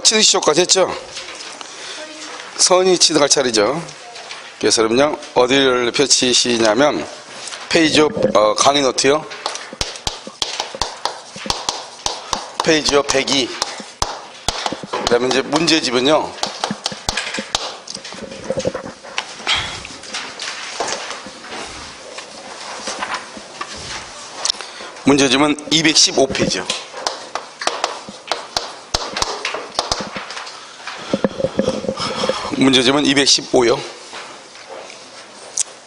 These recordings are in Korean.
취득시효까지 했죠? 선이 취득할 차례죠. 그래서 여러분요, 어디를 펼치시냐면, 페이지 업, 강의 노트요. 페이지 업 102. 그 다음에 이제 문제집은요, 문제집은 215페이지요. 문제집은 215요.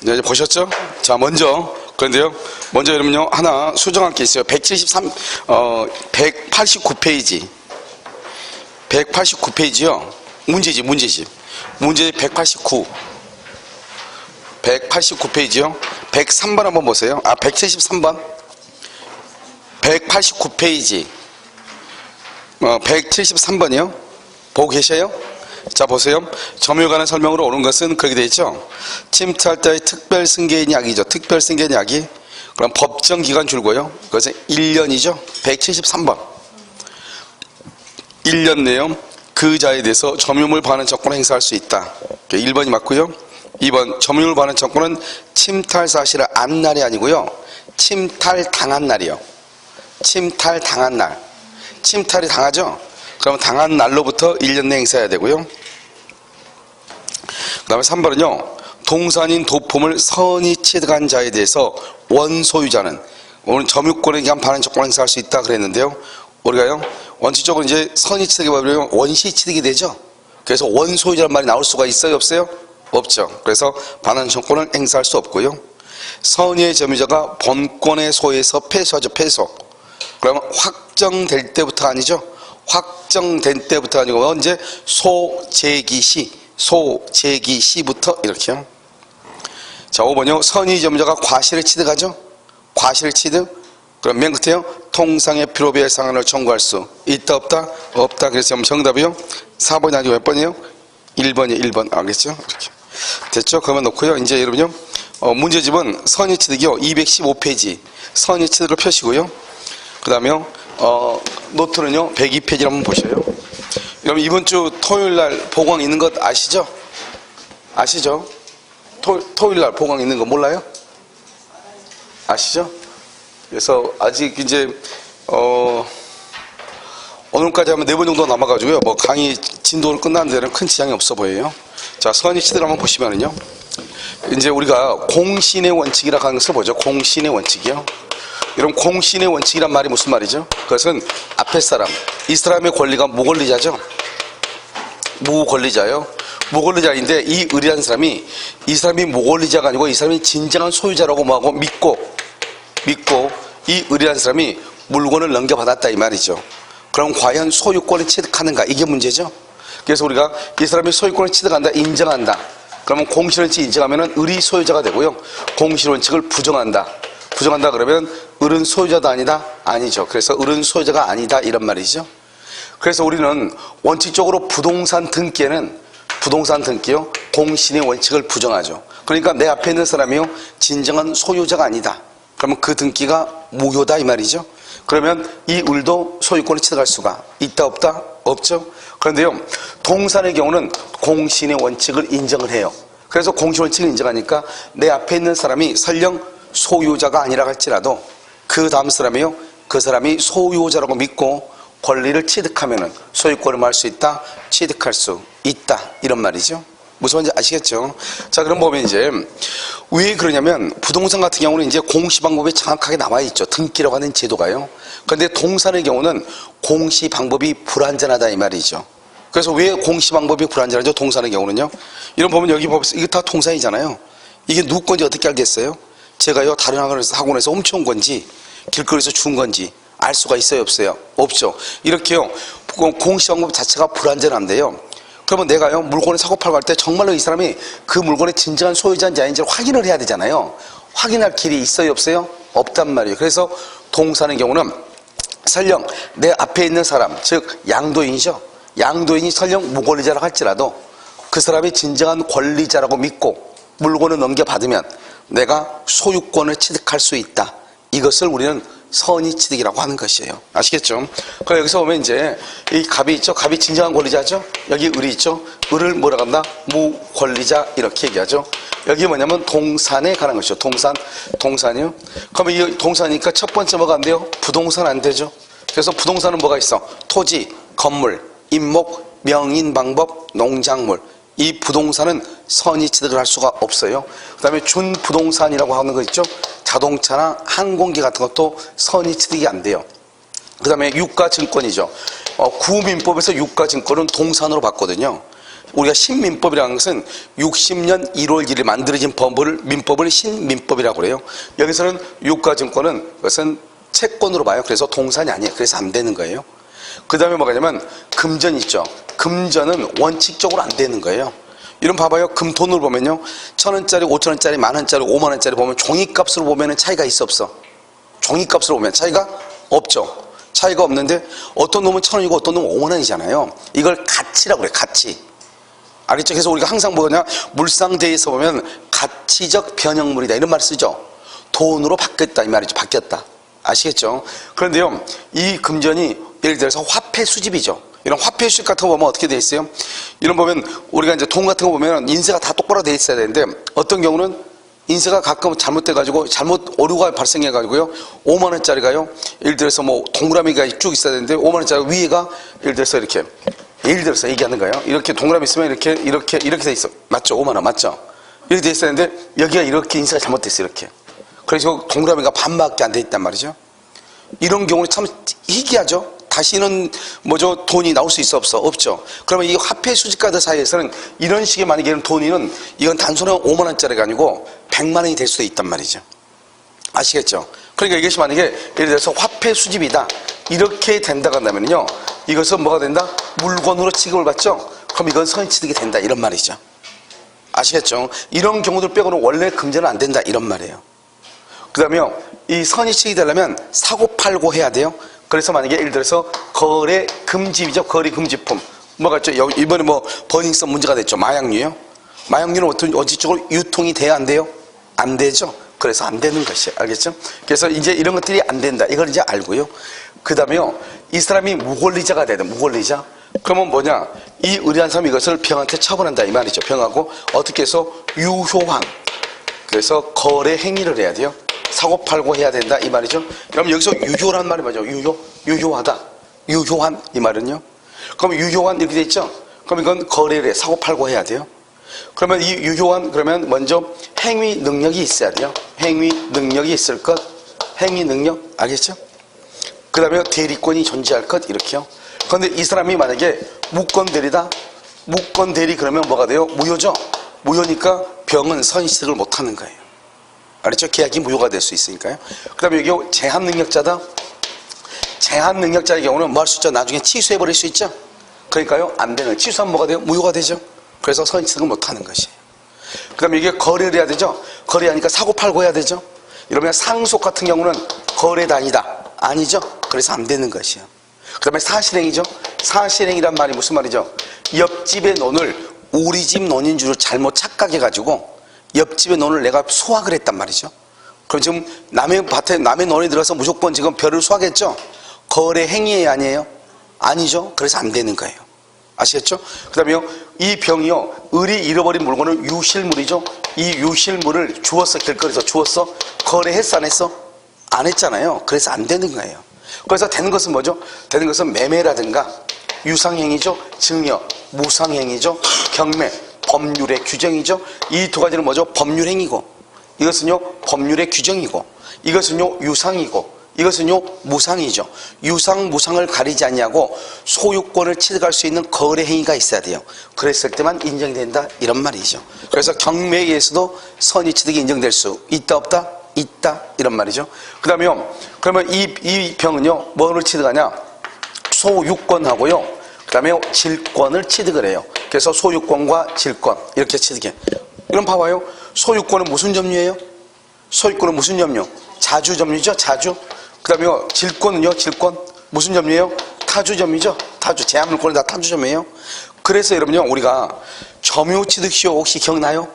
네, 이제 보셨죠? 자, 그런데요, 먼저 여러분요, 하나 수정할 게 있어요. 189페이지. 189페이지요. 문제집 189. 189페이지요. 103번 한번 보세요. 173번. 189페이지. 173번이요. 보고 계셔요? 자, 보세요. 점유에 관한 설명으로 오는 것은 그렇게 되어 있죠. 침투할 때의 특별승계인 약이죠. 특별승계인 약이. 그럼 법정기간 줄고요. 그것은 1년이죠. 173번. 1년 내에 그 자에 대해서 점유물 반환 청구를 행사할 수 있다. 1번이 맞고요. 2번, 점유물 반환 청구는 침탈 사실을 안 날이 아니고요. 침탈당한 날이요. 침탈당한 날. 침탈이 당하죠? 그러면 당한 날로부터 1년 내에 행사해야 되고요. 그 다음에 3번은요. 동산인 도품을 선이 취득한 자에 대해서 원소유자는 오늘 점유권에 대한 반환 조건을 행사할 수 있다 그랬는데요. 우리가요. 원칙적으로 이제 선이 취득해버리면 원시 취득이 되죠. 그래서 원소유자라는 말이 나올 수가 있어요? 없어요? 없죠. 그래서 반환 조건을 행사할 수 없고요. 선의의 점유자가 본권의 소에서 패소하죠. 패소. 그러면 확정될 때부터 아니죠. 확정된 때부터 아니고 언제? 소재기 시부터 이렇게요. 자, 5번요. 선의 점유자가 과실을 취득하죠. 과실 취득. 그럼 맨 끝에요. 통상의 필요비의 상한을 청구할 수 있다 없다? 없다. 그래서 정답이요. 4번이 아니고 몇 번이에요? 1번이요. 1번. 알겠죠? 이렇게. 됐죠? 그러면 놓고요. 이제 여러분요. 문제집은 선의 취득이요. 215페이지. 선의 취득을 펴시고요. 그 다음에요. 노트는요. 102페이지를 한번 보셔요. 여러분 이번 주 토요일 날 보강 있는 것 아시죠? 아시죠? 토요일 날 보강 있는 거 몰라요? 아시죠? 그래서 아직 이제 오늘까지 하면 4번 정도 남아가지고요. 뭐 강의 진도를 끝나는 데는 큰 지장이 없어 보여요. 자, 선의 취득을 한번 보시면은요. 이제 우리가 공신의 원칙이라고 하는 것을 보죠. 공신의 원칙이요. 여러분 공신의 원칙이란 말이 무슨 말이죠? 그것은 앞에 사람, 이 사람의 권리가 무권리자죠. 무권리자요. 무권리자인데 이 의리한 사람이 이 사람이 무권리자가 아니고 이 사람이 진정한 소유자라고 뭐하고 믿고 이 의리한 사람이 물건을 넘겨받았다 이 말이죠. 그럼 과연 소유권을 취득하는가? 이게 문제죠. 그래서 우리가 이 사람이 소유권을 취득한다, 인정한다. 그러면 공실원칙 인정하면 의리 소유자가 되고요. 공실원칙을 부정한다 그러면 을은 소유자도 아니다? 아니죠. 그래서 을은 소유자가 아니다 이런 말이죠. 그래서 우리는 원칙적으로 부동산 등기요 공신의 원칙을 부정하죠. 그러니까 내 앞에 있는 사람이요 진정한 소유자가 아니다. 그러면 그 등기가 무효다 이 말이죠. 그러면 이 을도 소유권을 취득할 수가 있다 없다? 없죠. 그런데요 동산의 경우는 공신의 원칙을 인정을 해요. 그래서 공신 원칙을 인정하니까 내 앞에 있는 사람이 설령 소유자가 아니라 할지라도 그 다음 사람이요 그 사람이 소유자라고 믿고 권리를 취득하면은 소유권을 말할 수 있다, 취득할 수 있다 이런 말이죠. 무슨 말인지 아시겠죠? 자, 그럼 보면 이제 왜 그러냐면 부동산 같은 경우는 이제 공시 방법이 정확하게 나와 있죠. 등기라고 하는 제도가요. 그런데 동산의 경우는 공시 방법이 불완전하다 이 말이죠. 그래서 왜 공시 방법이 불완전하죠? 동산의 경우는요. 이런 보면 여기 보세요. 이게 다 동산이잖아요. 이게 누구 건지 어떻게 알겠어요? 제가요 다른 학원에서 훔쳐온 건지 길거리에서 준 건지 알 수가 있어요 없어요? 없죠. 이렇게요 공시 방법 자체가 불완전한데요. 그러면 내가요 물건을 사고 팔고 할 때 정말로 이 사람이 그 물건의 진정한 소유자인지 아닌지를 확인을 해야 되잖아요. 확인할 길이 있어요 없어요? 없단 말이에요. 그래서 동산의 경우는 설령 내 앞에 있는 사람 즉 양도인이죠. 양도인이 설령 무권리자라고 할지라도 그 사람이 진정한 권리자라고 믿고 물건을 넘겨받으면 내가 소유권을 취득할 수 있다. 이것을 우리는 선의취득이라고 하는 것이에요. 아시겠죠? 그럼 여기서 보면 이제 이 갑이 있죠? 갑이 진정한 권리자죠? 여기 을이 있죠? 을을 뭐라고 한다? 무권리자 이렇게 얘기하죠. 여기 뭐냐면 동산에 관한 것이죠. 동산이요. 그러면 이 동산이니까 첫 번째 뭐가 안 돼요? 부동산 안 되죠. 그래서 부동산은 뭐가 있어? 토지, 건물, 임목, 명인, 방법, 농작물. 이 부동산은 선의취득을 할 수가 없어요. 그 다음에 준부동산이라고 하는 거 있죠? 자동차나 항공기 같은 것도 선의취득이 안 돼요. 그 다음에 유가증권이죠. 구민법에서 유가증권은 동산으로 봤거든요. 우리가 신민법이라는 것은 60년 1월 1일 만들어진 민법을 신민법이라고 그래요. 여기서는 유가증권은 그것은 채권으로 봐요. 그래서 동산이 아니에요. 그래서 안 되는 거예요. 그 다음에 뭐가 냐면 금전 있죠. 금전은 원칙적으로 안 되는 거예요. 이런 봐봐요. 금돈을 보면요. 1,000원짜리, 5,000원짜리, 10,000원짜리, 50,000원짜리 보면 종이값으로 보면 차이가 있어 없어? 종이값으로 보면 차이가 없죠. 차이가 없는데 어떤 놈은 1,000원이고 어떤 놈은 50,000원이잖아요. 이걸 가치라고 그래. 가치. 알겠죠? 그래서 우리가 항상 뭐냐 물상대에서 보면 가치적 변형물이다 이런 말 쓰죠. 돈으로 바뀌었다 이 말이죠. 바뀌었다. 아시겠죠? 그런데요, 이 금전이 예를 들어서 화폐 수집이죠. 이런 화폐 수집 같은 거 보면 어떻게 돼 있어요? 이런 보면 우리가 이제 돈 같은 거 보면 인쇄가 다 똑바로 돼 있어야 되는데 어떤 경우는 인쇄가 가끔 잘못돼가지고 잘못 오류가 발생해가지고요 5만원짜리가요 예를 들어서 뭐 동그라미가 쭉 있어야 되는데 5만원짜리 위에가 예를 들어서 이렇게 예를 들어서 얘기하는 거예요. 이렇게 동그라미 있으면 이렇게 돼 있어. 맞죠? 5만원 맞죠? 이렇게 돼 있어야 되는데 여기가 이렇게 인쇄가 잘못됐어요. 이렇게. 그래서 동그라미가 반밖에 안 돼 있단 말이죠. 이런 경우는 참 희귀하죠. 다시는 돈이 나올 수 있어 없어? 없죠. 그러면 이 화폐 수집가들 사이에서는 이런 식의 만약에 돈이는 이건 단순한 5만원짜리가 아니고 100만원이 될 수도 있단 말이죠. 아시겠죠? 그러니까 이것이 만약에 예를 들어서 화폐 수집이다 이렇게 된다고 한다면요 이것은 뭐가 된다? 물건으로 취급을 받죠? 그럼 이건 선의취득이 된다 이런 말이죠. 아시겠죠? 이런 경우들 빼고는 원래 금전은 안 된다 이런 말이에요. 그 다음에 이 선의취득이 되려면 사고팔고 해야 돼요. 그래서 만약에 예를 들어서 거래 금지죠. 거래 금지품. 뭐가 있죠? 이번에 버닝썬 문제가 됐죠. 마약류요. 마약류는 어찌쪽으로 유통이 돼야 안 돼요? 안 되죠. 그래서 안 되는 것이에요. 알겠죠? 그래서 이제 이런 것들이 안 된다. 이걸 이제 알고요. 그 다음에요. 이 사람이 무권리자가 돼야 돼. 무권리자. 그러면 뭐냐? 이 의리한 사람이 이것을 병한테 처분한다. 이 말이죠. 병하고 어떻게 해서 유효한. 그래서 거래 행위를 해야 돼요. 사고팔고 해야 된다 이 말이죠. 그럼 여기서 유효란 말이 뭐죠? 유효하다, 유효한 이 말은요. 그럼 유효한 이렇게 돼 있죠. 그럼 이건 거래를 해, 사고팔고 해야 돼요. 그러면 이 유효한 그러면 먼저 행위 능력이 있어야 돼요. 행위 능력이 있을 것, 행위 능력 알겠죠? 그 다음에 대리권이 존재할 것 이렇게요. 그런데 이 사람이 만약에 무권대리다, 무권대리 그러면 뭐가 돼요? 무효죠. 무효니까 병은 선의취득을 못 하는 거예요. 알았죠? 계약이 무효가 될 수 있으니까요. 그 다음에 여기 제한능력자다. 제한능력자의 경우는 뭐 할 수 있죠? 나중에 취소해버릴 수 있죠? 그러니까요, 안 되는. 취소하면 뭐가 돼요? 무효가 되죠? 그래서 선의취득을 못 하는 것이에요. 그 다음에 이게 거래를 해야 되죠? 거래하니까 사고팔고 해야 되죠? 이러면 상속 같은 경우는 거래가 아니죠? 그래서 안 되는 것이에요. 그 다음에 사실행위죠? 사실행위란 말이 무슨 말이죠? 옆집의 논을 우리 집 논인 줄 잘못 착각해가지고 옆집의 논을 내가 수확을 했단 말이죠. 그럼 지금 남의 밭에 남의 논에 들어서 무조건 지금 벼를 수확했죠? 거래 행위에 아니에요? 아니죠. 그래서 안 되는 거예요. 아시겠죠? 그 다음에요 이 병이요 을이 잃어버린 물건은 유실물이죠. 이 유실물을 주웠어. 길거리에서 주웠어. 거래했어 안 했어? 안 했잖아요. 그래서 안 되는 거예요. 그래서 되는 것은 뭐죠? 되는 것은 매매라든가 유상행위죠. 증여, 무상행위죠. 경매, 법률의 규정이죠. 이 두 가지는 뭐죠? 법률행위고 이것은요 법률의 규정이고 이것은요 유상이고 이것은요 무상이죠. 유상 무상을 가리지 않냐고 소유권을 취득할 수 있는 거래행위가 있어야 돼요. 그랬을 때만 인정이 된다 이런 말이죠. 그래서 경매에 의해서도 선의취득이 인정될 수 있다 없다? 있다 이런 말이죠. 그 다음에요 그러면 이 병은요 뭐를 취득하냐? 소유권하고요 그 다음에 질권을 취득을 해요. 그래서 소유권과 질권 이렇게 취득해. 이럼 봐봐요. 소유권은 무슨 점유예요? 소유권은 무슨 점유? 자주 점유죠. 자주. 그 다음에 질권은요. 질권 무슨 점유예요? 타주 점유죠. 타주. 제한물권은 다 타주 점유예요. 그래서 여러분요 우리가 점유취득시효 혹시 기억나요?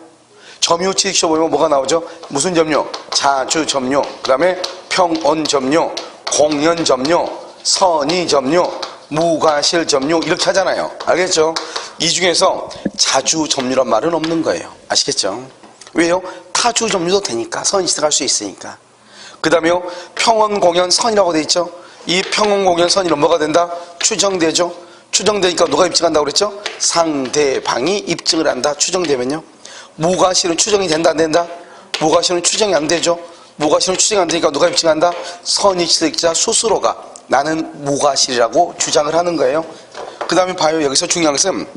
점유취득시효 보면 뭐가 나오죠? 무슨 점유? 자주 점유. 그 다음에 평언점유, 공연점유, 선의점유, 무과실점유 이렇게 하잖아요. 알겠죠? 이 중에서 자주점유란 말은 없는 거예요. 아시겠죠? 왜요? 타주점유도 되니까. 선의치득 할 수 있으니까. 그 다음에요, 평언공연 선이라고 돼 있죠? 이 평언공연 선이는 뭐가 된다? 추정되죠? 추정되니까 누가 입증한다고 그랬죠? 상대방이 입증을 한다. 추정되면요. 무과실은 추정이 된다 안 된다? 무과실은 추정이 안 되죠. 무과실은 추정이 안 되니까 누가 입증한다? 선의취득자 스스로가 나는 무과실이라고 주장을 하는 거예요. 그 다음에 봐요. 여기서 중요한 것은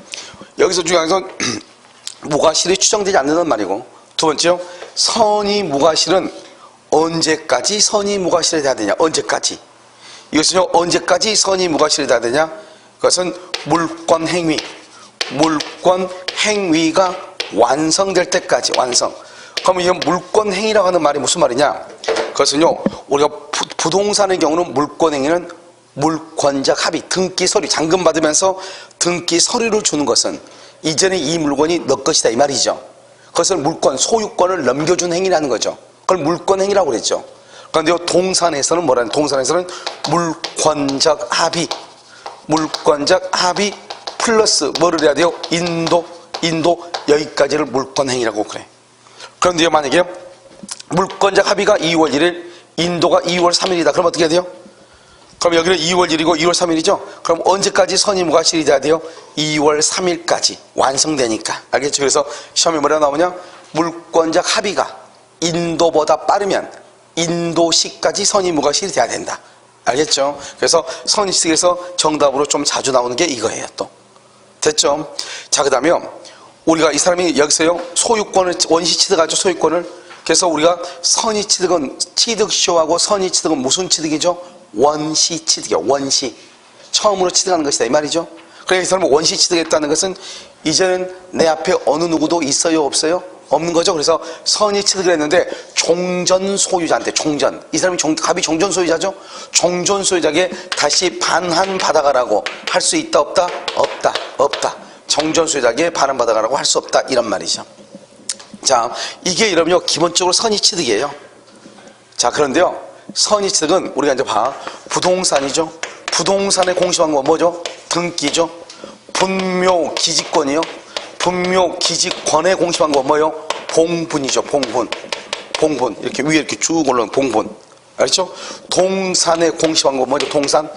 무과실이 추정되지 않는단 말이고, 두 번째요, 선의 무과실은 언제까지 선의 무과실이 돼야 되냐? 언제까지? 이것은요, 언제까지 선의 무과실이 돼야 되냐? 그것은 물권 행위가 완성될 때까지. 완성. 그러면 이 물권 행위라고 하는 말이 무슨 말이냐? 그것은요, 우리가 부동산의 경우는 물권 행위는 물권적 합의, 등기 서류, 잔금 받으면서 등기 서류를 주는 것은 이전에 이 물건이 너 것이다 이 말이죠. 그것을 물권, 소유권을 넘겨준 행위라는 거죠. 그걸 물권 행위라고 그랬죠. 그런데 동산에서는 뭐라는? 동산에서는 물권적 합의 플러스 뭐를 해야 돼요? 인도 여기까지를 물권 행위라고 그래. 그런데 만약에 물권적 합의가 2월 1일, 인도가 2월 3일이다. 그럼 어떻게 해야 돼요? 그럼 여기는 2월 1일이고 2월 3일이죠? 그럼 언제까지 선의무과실이 돼야 돼요? 2월 3일까지 완성되니까. 알겠죠? 그래서 시험에 뭐라 나오냐? 물권적 합의가 인도보다 빠르면 인도시까지 선의무과실이 돼야 된다. 알겠죠? 그래서 선의식에서 정답으로 좀 자주 나오는 게 이거예요. 또 됐죠? 자, 그 다음에 우리가 이 사람이 여기서요, 소유권을 원시 취득하죠. 소유권을. 그래서 우리가 선의 취득은 취득쇼하고 선의 취득은 무슨 취득이죠? 원시 취득이요. 원시. 처음으로 취득하는 것이다 이 말이죠. 그래서 이 사람은 원시 취득했다는 것은 이제는 내 앞에 어느 누구도 있어요 없어요? 없는 거죠. 그래서 선의 취득을 했는데 종전 소유자한테, 종전, 이 사람이 갑이 종전 소유자죠. 종전 소유자에게 다시 반환 받아가라고 할 수 있다 없다? 없다. 종전 소유자에게 반환 받아가라고 할 수 없다 이런 말이죠. 자, 이게 이러면요, 기본적으로 선의 취득이에요. 자, 그런데요, 선의 취득은 우리가 이제 부동산이죠. 부동산의 공시방법 뭐죠? 등기죠. 분묘 기지권이요. 분묘 기지권의 공시방법 뭐요? 봉분이죠. 봉분. 이렇게 위에 이렇게 쭉 올라오는 봉분. 알죠? 동산의 공시방법 뭐죠? 동산.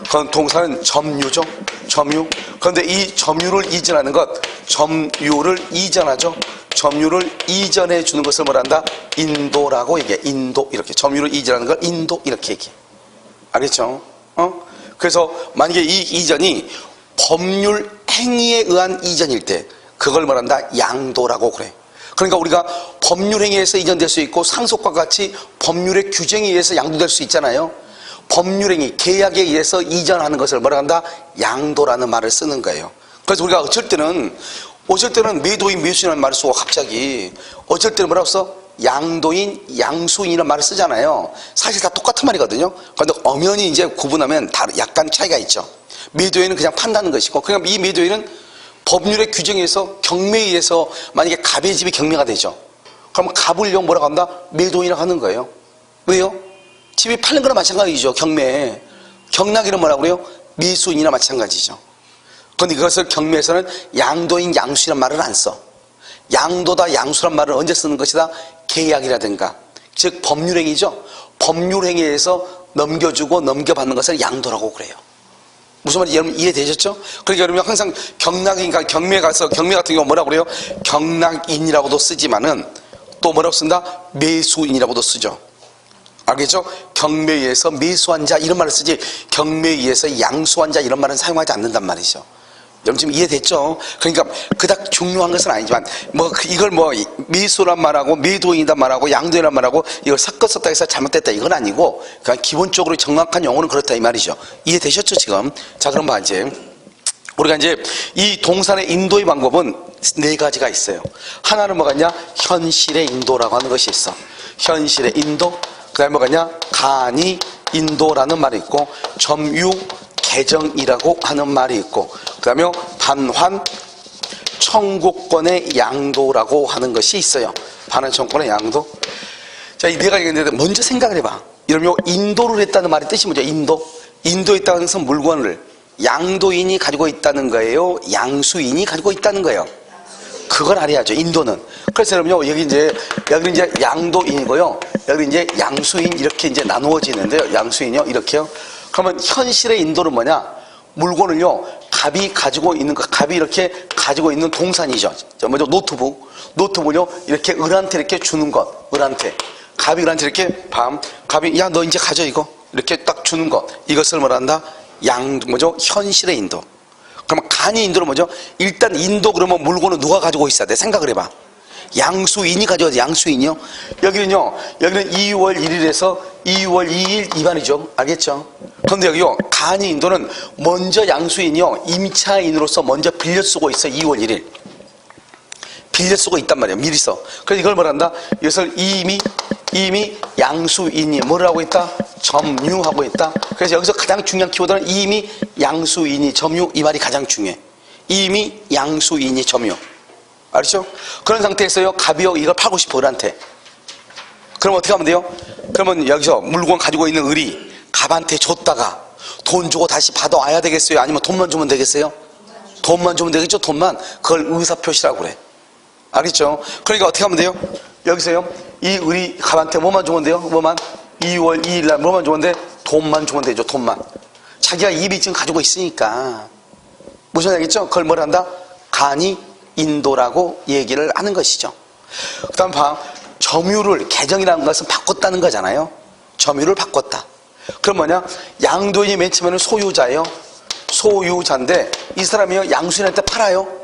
그건 동산은 점유죠. 점유. 그런데 이 점유를 이전하는 것, 점유를 이전하죠. 점유를 이전해 주는 것을 뭐란다? 인도라고 얘기해. 인도. 이렇게. 점유를 이전하는 걸 인도. 이렇게 얘기해. 알겠죠? 그래서 만약에 이 이전이 법률 행위에 의한 이전일 때 그걸 말한다? 양도라고 그래. 그러니까 우리가 법률 행위에서 이전될 수 있고 상속과 같이 법률의 규정에 의해서 양도될 수 있잖아요. 법률 행위, 계약에 의해서 이전하는 것을 뭐라 한다? 양도라는 말을 쓰는 거예요. 그래서 우리가 어쩔 때는 매도인, 매수인이라는 말을 쓰고 갑자기 어쩔 때는 뭐라고 써? 양도인, 양수인이라는 말을 쓰잖아요. 사실 다 똑같은 말이거든요. 그런데 엄연히 이제 구분하면 약간 차이가 있죠. 매도인은 그냥 판다는 것이고, 그냥 이 매도인은 법률의 규정에 의해서 경매에 의해서 만약에 갑의 집이 경매가 되죠. 그러면 갑을 뭐라고 한다? 매도인이라고 하는 거예요. 왜요? 집이 팔린 거나 마찬가지죠. 경매에. 경락이는 뭐라고 그래요? 매수인이나 마찬가지죠. 그런데 그것을 경매에서는 양도인, 양수라는 말을 안 써. 양도다, 양수란 말을 언제 쓰는 것이다? 계약이라든가, 즉 법률행위죠. 법률행위에서 넘겨주고 넘겨받는 것을 양도라고 그래요. 무슨 말인지 여러분 이해되셨죠? 그러니까 여러분 항상 경락이니까 경매 같은 경우 뭐라고 그래요? 경락인이라고도 쓰지만은 또 뭐라고 쓴다? 매수인이라고도 쓰죠. 알겠죠? 경매에 의해서 매수한 자 이런 말을 쓰지, 경매에 의해서 양수한 자 이런 말은 사용하지 않는단 말이죠. 여러분 지금 이해됐죠? 그러니까 그닥 중요한 것은 아니지만 이걸 매수란 말하고 매도인이란 말하고 양도인이란 말하고 이걸 섞었었다 해서 잘못됐다 이건 아니고, 그냥 기본적으로 정확한 용어는 그렇다 이 말이죠. 이해되셨죠 지금? 자, 그럼 이제 우리가 이제 이 동산의 인도의 방법은 4가지가 있어요. 하나는 뭐가냐? 현실의 인도라고 하는 것이 있어. 현실의 인도. 그 다음에 뭐가냐? 간이 인도라는 말이 있고, 점유 개정이라고 하는 말이 있고, 그 다음에 반환 청구권의 양도라고 하는 것이 있어요. 반환 청구권의 양도. 자, 내가 얘기했는데 먼저 생각을 해봐. 이러면 인도를 했다는 말의 뜻이 뭐죠? 인도에 있다는 것은 물건을 양도인이 가지고 있다는 거예요? 양수인이 가지고 있다는 거예요? 그걸 알아야죠, 인도는. 그래서 여러분요, 여기 이제 양도인이고요. 여기 이제 양수인 이렇게 이제 나누어지는데요. 양수인이요, 이렇게요. 그러면 현실의 인도는 뭐냐? 물건을요, 갑이 가지고 있는 거, 갑이 이렇게 가지고 있는 동산이죠. 뭐죠? 노트북을요, 이렇게 을한테 이렇게 주는 것, 을한테. 갑이 을한테 이렇게 갑이, 야, 너 이제 가져, 이거. 이렇게 딱 주는 것. 이것을 뭐란다? 뭐죠? 현실의 인도. 그러면 간이 인도는 뭐죠? 일단 인도 그러면 물건은 누가 가지고 있어야 돼? 생각을 해봐. 양수인이 가져야 돼, 양수인이요. 여기는 2월 1일에서 2월 2일 이반이죠. 알겠죠? 그런데 여기요, 간이 인도는 먼저 양수인이요, 임차인으로서 먼저 빌려 쓰고 있어, 2월 1일. 빌려 쓰고 있단 말이에요, 미리 써. 그래서 이걸 뭐란다? 이것을 이미 양수인이 뭘 하고 있다? 점유하고 있다. 그래서 여기서 가장 중요한 키워드는 이미 양수인이 점유, 이 말이 가장 중요해. 이미 양수인이 점유. 알죠? 그런 상태에서요, 갑이요, 이걸 팔고 싶어, 을한테. 그럼 어떻게 하면 돼요? 그러면 여기서 물건 가지고 있는 을이 갑한테 줬다가 돈 주고 다시 받아와야 되겠어요? 아니면 돈만 주면 되겠어요? 돈만 주면 되겠죠? 돈만. 그걸 의사표시라고 그래. 알겠죠? 그러니까 어떻게 하면 돼요? 여기서요, 이 을이 갑한테 뭐만 주면 돼요? 2월 2일 날 뭐만 주면 돼? 돈만 주면 되죠, 돈만. 자기가 이미 지금 가지고 있으니까. 무슨 얘기겠죠? 그걸 뭘 한다? 간이 인도라고 얘기를 하는 것이죠. 그 다음 점유를, 계정이라는 것은 바꿨다는 거잖아요. 점유를 바꿨다. 그럼 뭐냐? 양도인이 맨 처음에는 소유자예요. 소유자인데 이 사람이요, 양수인한테 팔아요.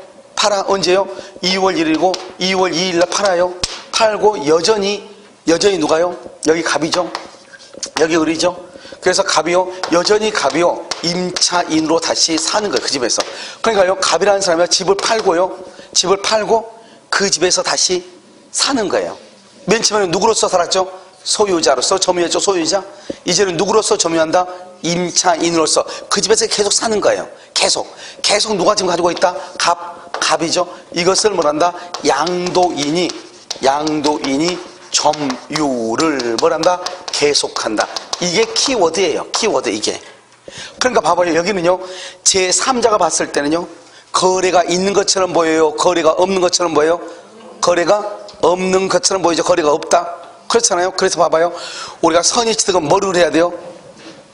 언제요? 2월 1일이고 2월 2일 날 팔아요. 팔고 여전히 누가요? 여기 갑이죠. 여기 을이죠. 그래서 여전히 갑이요, 임차인으로 다시 사는 거예요, 그 집에서. 그러니까요, 갑이라는 사람이 집을 팔고 그 집에서 다시 사는 거예요. 맨 처음에는 누구로서 살았죠? 소유자로서 점유했죠, 소유자. 이제는 누구로서 점유한다? 임차인으로서 그 집에서 계속 사는 거예요. 계속 누가 지금 가지고 있다? 갑이죠. 이것을 뭐란다? 양도인이 점유를 뭐란다? 계속한다. 이게 키워드예요. 키워드, 이게. 그러니까 봐봐요. 여기는요, 제3자가 봤을 때는요, 거래가 있는 것처럼 보여요? 거래가 없는 것처럼 보여요? 거래가 없는 것처럼 보이죠? 거래가 없다? 그렇잖아요. 그래서 봐봐요. 우리가 선의취득은 뭐를 해야 돼요?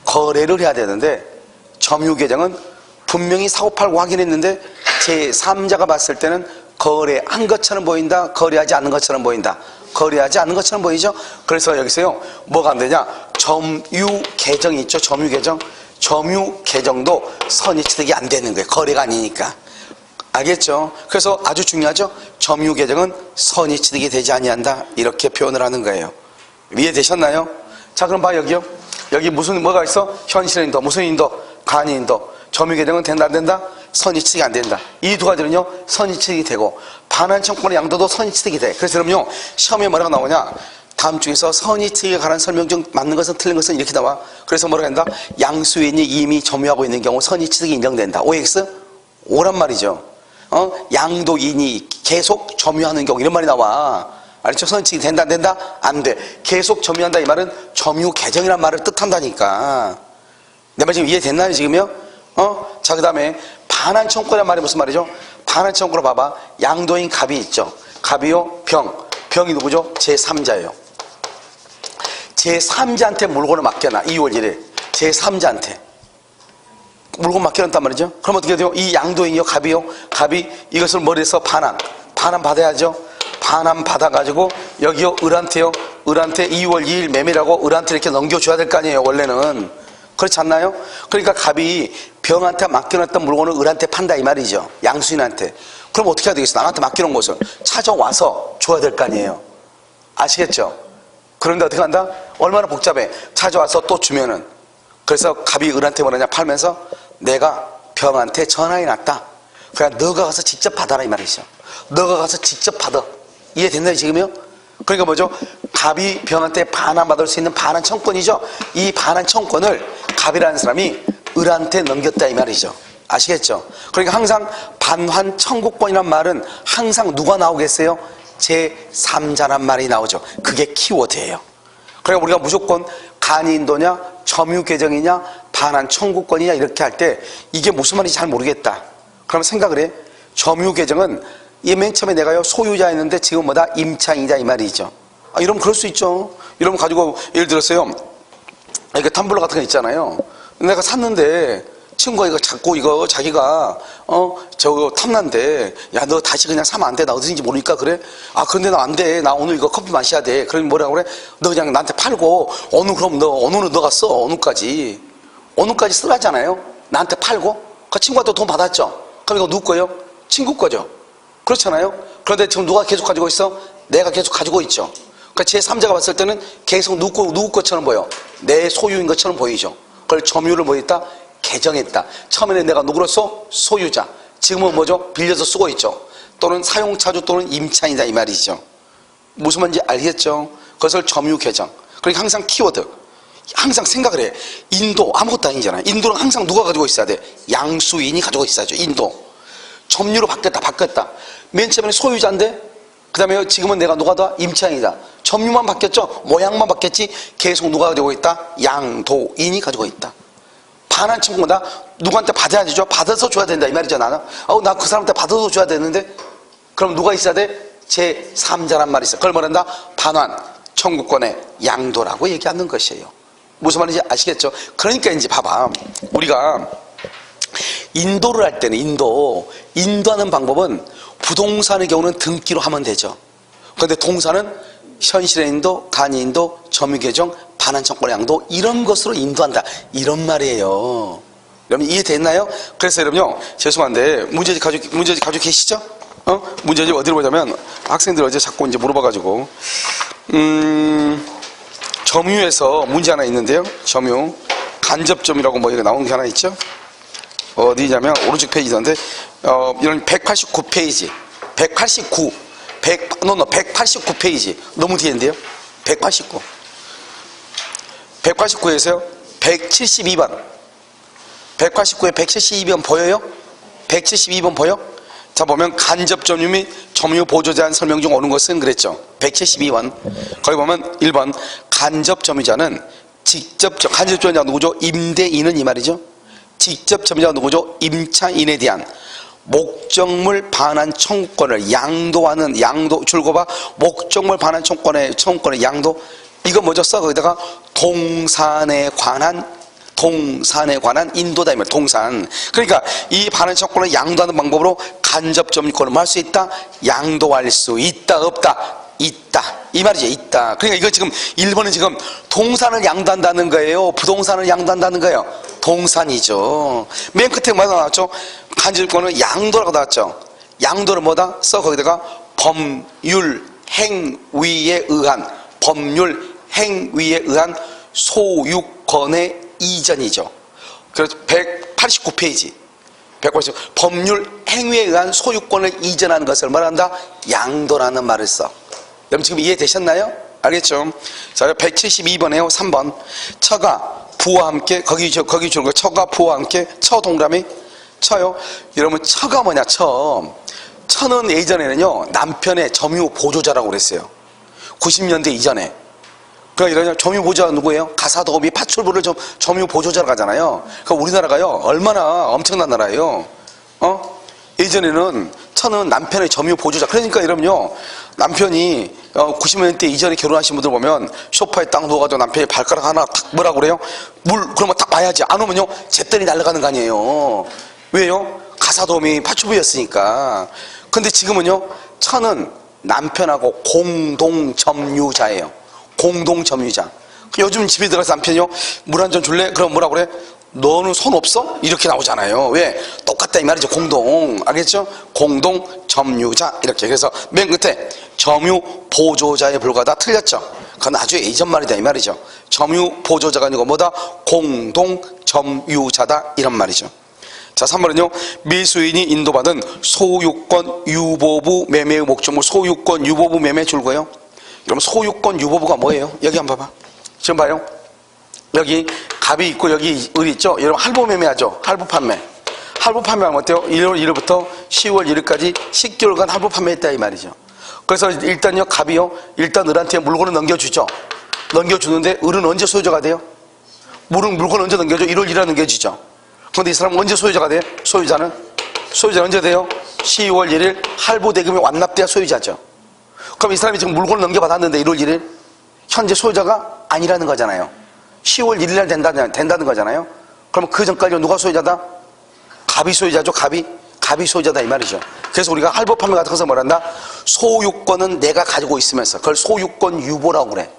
거래를 해야 되는데, 점유계정은 분명히 사고팔고 확인했는데 제3자가 봤을 때는 거래한 것처럼 보인다? 거래하지 않는 것처럼 보인다? 거래하지 않는 것처럼 보이죠? 그래서 여기서요, 뭐가 안 되냐? 점유계정이 있죠? 점유계정도 선의취득이 안 되는 거예요. 거래가 아니니까. 알겠죠? 그래서 아주 중요하죠? 점유계정은 선의취득이 되지 아니한다, 이렇게 표현을 하는 거예요. 이해되셨나요? 자, 그럼 봐, 여기요. 여기 뭐가 있어? 현실인도, 무슨 인도? 간이인도. 점유계정은 된다, 안 된다? 선의취득이 안 된다. 이 두 가지는요, 선의취득이 되고, 반환청권의 양도도 선의취득이 돼. 그래서 여러분요, 시험에 뭐라고 나오냐? 다음 중에서 선의취득에 관한 설명 중 맞는 것은 틀린 것은 이렇게 나와. 그래서 뭐라고 한다? 양수인이 이미 점유하고 있는 경우 선의취득이 인정된다. OX? O란 말이죠. 양도인이 계속 점유하는 경우, 이런 말이 나와. 알죠? 선의취득이 된다, 안 된다? 안 돼. 계속 점유한다, 이 말은 점유계정이란 말을 뜻한다니까. 내 말 지금 이해됐나요, 지금요? 자, 그 다음에 반환청권이란 말이 무슨 말이죠? 반환청권을 봐봐. 양도인 갑이 있죠. 갑이요, 병이 누구죠? 제3자예요. 제3자한테 물건을 맡겨놔. 2월 1일. 제3자한테. 물건 맡겨놨단 말이죠. 그럼 어떻게 돼요? 이 양도인이요, 갑이 이것을 머리에서 반환 받아야죠. 반환 받아가지고 여기요, 을한테 2월 2일 매매라고 을한테 이렇게 넘겨줘야 될 거 아니에요, 원래는. 그렇지 않나요? 그러니까 갑이 병한테 맡겨놨던 물건을 을한테 판다, 이 말이죠. 양수인한테. 그럼 어떻게 해야 되겠어? 남한테 맡겨놓은 것을 찾아와서 줘야 될 거 아니에요. 아시겠죠? 그런데 어떻게 한다? 얼마나 복잡해. 찾아와서 또 주면은. 그래서 갑이 을한테 뭐라냐? 팔면서 내가 병한테 전화해놨다. 그러니까 너가 가서 직접 받아라, 이 말이죠. 너가 가서 직접 받아. 이해됐나요, 지금요? 그러니까 뭐죠? 갑이 병한테 반환받을 수 있는 반환청권이죠. 이 반환청권을 갑이라는 사람이 을한테 넘겼다, 이 말이죠. 아시겠죠? 그러니까 항상 반환청구권이란 말은 항상 누가 나오겠어요? 제3자란 말이 나오죠. 그게 키워드예요. 그러니까 우리가 무조건 간이인도냐 점유계정이냐 반환청구권이냐 이렇게 할 때 이게 무슨 말인지 잘 모르겠다. 그러면 생각을 해. 점유계정은 맨 처음에 내가요 소유자였는데 지금 뭐다 임차인이다 이 말이죠. 이러면 그럴 수 있죠. 이러면 가지고 예를 들었어요. 이렇게 텀블러 같은 거 있잖아요. 내가 샀는데 친구가 이거 자꾸 이거 자기가 저거 탐난데 야 너 다시 그냥 사면 안 돼. 나 어디인지 모르니까 그래. 그런데 나 안 돼. 나 오늘 이거 커피 마셔야 돼. 그러면 뭐라고 그래? 너 그냥 나한테 팔고 그럼 너 어느는 너가 써. 어느까지 쓰라잖아요. 나한테 팔고 그 친구가 또 돈 받았죠. 그럼 이거 누구 거예요? 친구 거죠. 그렇잖아요. 그런데 지금 누가 계속 가지고 있어? 내가 계속 가지고 있죠. 그러니까 제3자가 봤을 때는 계속 누구 것처럼 보여. 내 소유인 것처럼 보이죠. 그걸 점유를 뭐 했다? 개정했다. 처음에는 내가 누구로서? 소유자. 지금은 뭐죠? 빌려서 쓰고 있죠. 또는 사용차주 또는 임차인이다 이 말이죠. 무슨 말인지 알겠죠? 그것을 점유 개정. 그러니까 항상 키워드. 항상 생각을 해. 인도 아무것도 아니잖아요. 인도는 항상 누가 가지고 있어야 돼? 양수인이 가지고 있어야죠. 인도. 점유로 바뀌었다. 맨 처음에는 소유자인데 그 다음에 지금은 내가 누가 더? 임차인이다. 점유만 바뀌었죠. 모양만 바뀌었지 계속 누가 가지고 있다? 양도인이 가지고 있다. 반환 청구다. 누구한테 받아야 되죠. 받아서 줘야 된다 이 말이죠. 나는 나 그 사람한테 받아서 줘야 되는데 그럼 누가 있어야 돼? 제3자란 말이 있어. 그걸 뭐란다? 반환 청구권의 양도라고 얘기하는 것이에요. 무슨 말인지 아시겠죠? 그러니까 이제 봐봐. 우리가 인도를 할 때는 인도하는 방법은 부동산의 경우는 등기로 하면 되죠. 그런데 동사는 현실의 인도, 간이 인도, 점유계정, 반환청구권의 양도 이런 것으로 인도한다. 이런 말이에요. 여러분 이해됐나요? 그래서 여러분요 죄송한데 문제집 가지고 계시죠? 문제집 어디로 보자면 학생들 어제 자꾸 이제 물어봐가지고 점유에서 문제 하나 있는데요. 점유 간접점유라고 뭐 이거 나오는 게 하나 있죠. 어디냐면 오른쪽 페이지던데 이런 189페이지 189페이지 너무 뒤인데요. 189에서요 172번 189에 172번 보여요? 172번 보여? 자 보면 간접점유 및 점유 보조자한 설명 중 오는 것은 그랬죠. 172번 거기 보면 1번 간접점유자는 간접점유자가 누구죠? 임대인은 이 말이죠. 직접 점유자가 누구죠? 임차인에 대한 목적물 반환 청구권을 양도하는 줄거 봐. 목적물 반환 청구권의 양도 이거 뭐죠? 써 거기다가 동산에 관한 인도다 이 말. 동산. 그러니까 이 반환 청구권을 양도하는 방법으로 간접 점유권을 뭐 할 수 있다? 양도할 수 있다 없다? 있다 이 말이죠. 있다. 그러니까 이거 지금 1번은 지금 동산을 양도한다는 거예요? 부동산을 양도한다는 거예요? 동산이죠. 맨 끝에 뭐가 나왔죠? 간접권은 양도라고 나왔죠. 양도를 뭐다? 써 거기다가 법률 행위에 의한 소유권의 이전이죠. 그래서 189페이지 법률 행위에 의한 소유권을 이전하는 것을 말한다? 양도라는 말을 써. 여러분 지금 이해되셨나요? 알겠죠? 자 172번에요 3번 처가 부와 함께 거기 주는 거 처가 부와 함께 처 동그라미 처요. 여러분 처가 뭐냐? 처는 예전에는요 남편의 점유 보조자라고 그랬어요. 90년대 이전에. 그러니까 이런 점유 보조자가 누구예요? 가사도우미 파출부를 점유 보조자라고 하잖아요. 그러니까 우리나라가요 얼마나 엄청난 나라예요. 예전에는 처는 남편의 점유 보조자. 그러니까 여러분요 남편이 90년대 이전에 결혼하신 분들 보면 소파에 딱 누워가지고 남편이 발가락 하나 탁 뭐라고 그래요? 그러면 딱 와야지. 안 오면요 잿더리 날아가는 거 아니에요. 왜요? 가사도우미 파출부였으니까. 근데 지금은요 처는 남편하고 공동점유자예요. 공동점유자. 요즘 집에 들어가서 남편이요 물 한 잔 줄래? 그럼 뭐라 그래? 너는 손 없어? 이렇게 나오잖아요. 왜? 똑같다 이 말이죠. 공동. 알겠죠? 공동점유자 이렇게. 그래서 맨 끝에 점유 보조자에 불과하다 틀렸죠. 그건 아주 예전 말이다 이 말이죠. 점유 보조자가 아니고 뭐다? 공동점유자다 이런 말이죠. 자 3번은요 미수인이 인도받은 소유권 유보부 매매의 목적물 소유권 유보부 매매 줄거예요. 여러분 소유권 유보부가 뭐예요? 여기 한번 봐봐. 지금 봐요. 여기 갑이 있고 여기 을이 있죠. 여러분 할부 매매하죠. 할부 판매. 할부 판매하면 어때요? 1월 1일부터 10월 1일까지 10개월간 할부 판매했다 이 말이죠. 그래서 일단요 갑이요 일단 을한테 물건을 넘겨주죠. 넘겨주는데 을은 언제 소유자가 돼요? 물건 언제 넘겨줘? 1월 1일에 넘겨지죠. 그런데 이 사람은 언제 소유자가 돼요? 소유자는 언제 돼요? 10월 1일 할부대금이 완납돼야 소유자죠. 그럼 이 사람이 지금 물건을 넘겨받았는데 1월 1일 현재 소유자가 아니라는 거잖아요. 10월 1일 날 된다는 거잖아요. 그러면 그 전까지 누가 소유자다? 갑이 소유자죠. 갑이 소유자다 이 말이죠. 그래서 우리가 할부 판매 같은 것을 뭐란다? 소유권은 내가 가지고 있으면서 그걸 소유권 유보라고 그래.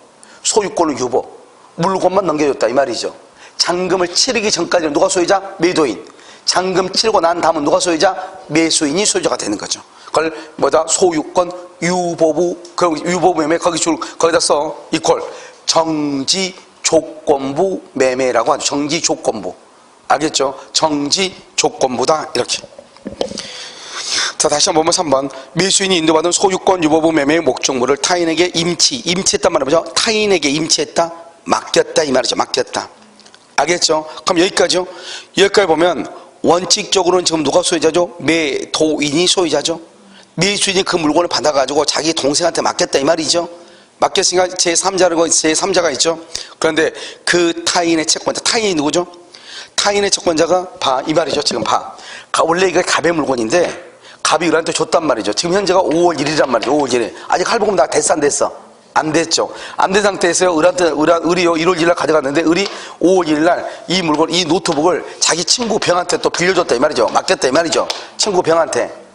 소유권을 유보. 물건만 넘겨줬다 이 말이죠. 잔금을 치르기 전까지는 누가 소유자? 매도인. 잔금 치르고 난 다음은 누가 소유자? 매수인이 소유자가 되는 거죠. 그걸 뭐다? 소유권 유보부. 그 유보부 매매 거기다 써 이퀄 정지 조건부 매매라고 하죠. 정지 조건부. 알겠죠? 정지 조건부다 이렇게. 자, 다시 한번 보면 3번. 매수인이 인도받은 소유권 유보부 매매의 목적물을 타인에게 임치했단 말은 뭐죠? 타인에게 임치했다, 맡겼다 이 말이죠. 맡겼다. 알겠죠? 그럼 여기까지요. 여기까지 보면 원칙적으로는 지금 누가 소유자죠? 매도인이 소유자죠. 매수인이 그 물건을 받아가지고 자기 동생한테 맡겼다 이 말이죠. 맡겼으니까 제3자가 있죠. 그런데 그 타인의 채권자, 타인이 누구죠? 타인의 채권자가 이 말이죠. 지금 원래 이게 갑의 물건인데 갑이 을한테 줬단 말이죠. 지금 현재가 5월 1일이란 말이죠. 5월 1일. 아직 할부금 다 됐어 안 됐어? 안 됐죠. 안 된 상태에서 을이요 1월 1일 날 가져갔는데 을이 5월 1일 날 이 물건, 이 노트북을 자기 친구 병한테 또 빌려줬다 이 말이죠. 맡겼다 이 말이죠. 친구 병한테.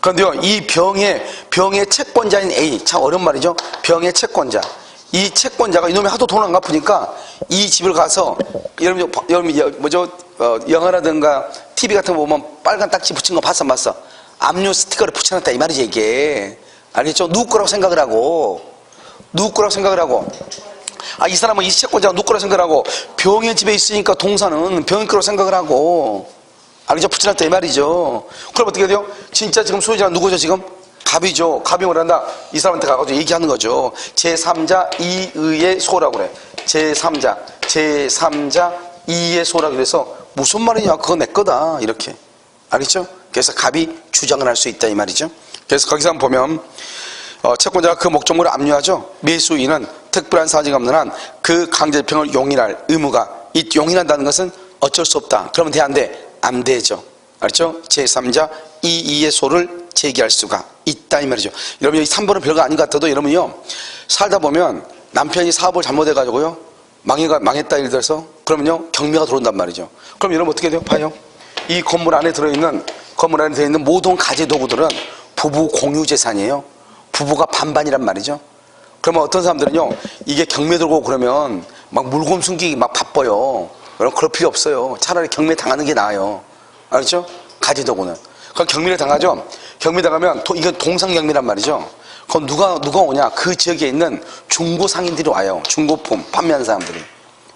그런데요, 이 병의 채권자인 A, 참 어려운 말이죠. 병의 채권자. 이 채권자가 이놈이 하도 돈을 안 갚으니까 이 집을 가서 여러분 영화라든가 TV 같은 거 보면 빨간 딱지 붙인 거 봤어 안 봤어? 압류 스티커를 붙여놨다 이 말이지 이게. 알겠죠? 누구 거라고 생각을 하고 이 사람은 이 채권자가 누구 거라고 생각을 하고 병의 집에 있으니까 동사는 병의 거라고 생각을 하고 알겠죠? 붙여놨다 이 말이죠. 그럼 어떻게 돼요? 진짜 지금 소유자는 누구죠 지금? 갑이죠. 갑이 뭐란다? 이 사람한테 가가지고 얘기하는 거죠. 제3자 이의의 소라고 그래. 제3자 이의의 소라고 그래서 무슨 말이냐? 그거 내 거다. 이렇게. 알겠죠? 그래서 갑이 주장을 할 수 있다 이 말이죠. 그래서 거기서 한번 보면 채권자가 그 목적물을 압류하죠. 매수인은 특별한 사정이 없는 한 그 강제집행을 용인할 의무가 용인한다는 것은 어쩔 수 없다. 그러면 돼 안 돼? 안 되죠. 알죠? 제3자 이의의 소를 제기할 수가 있다 이 말이죠. 여러분 이 3번은 별거 아닌 것 같아도 여러분요 살다 보면 남편이 사업을 잘못해가지고요 망했다 예를 들어서 그러면요 경매가 들어온단 말이죠. 그럼 여러분 어떻게 돼요? 봐요. 이 건물 안에 들어있는 모든 가재 도구들은 부부 공유 재산이에요. 부부가 반반이란 말이죠. 그러면 어떤 사람들은요 이게 경매 들고 그러면 막 물건 숨기기 막 바빠요. 여러분 그럴 필요 없어요. 차라리 경매 당하는 게 나아요. 알죠? 가재 도구는. 그럼 경매를 당하죠. 경매 당하면 이건 동상경매란 말이죠. 그럼 누가 오냐? 그 지역에 있는 중고 상인들이 와요. 중고품 판매하는 사람들이.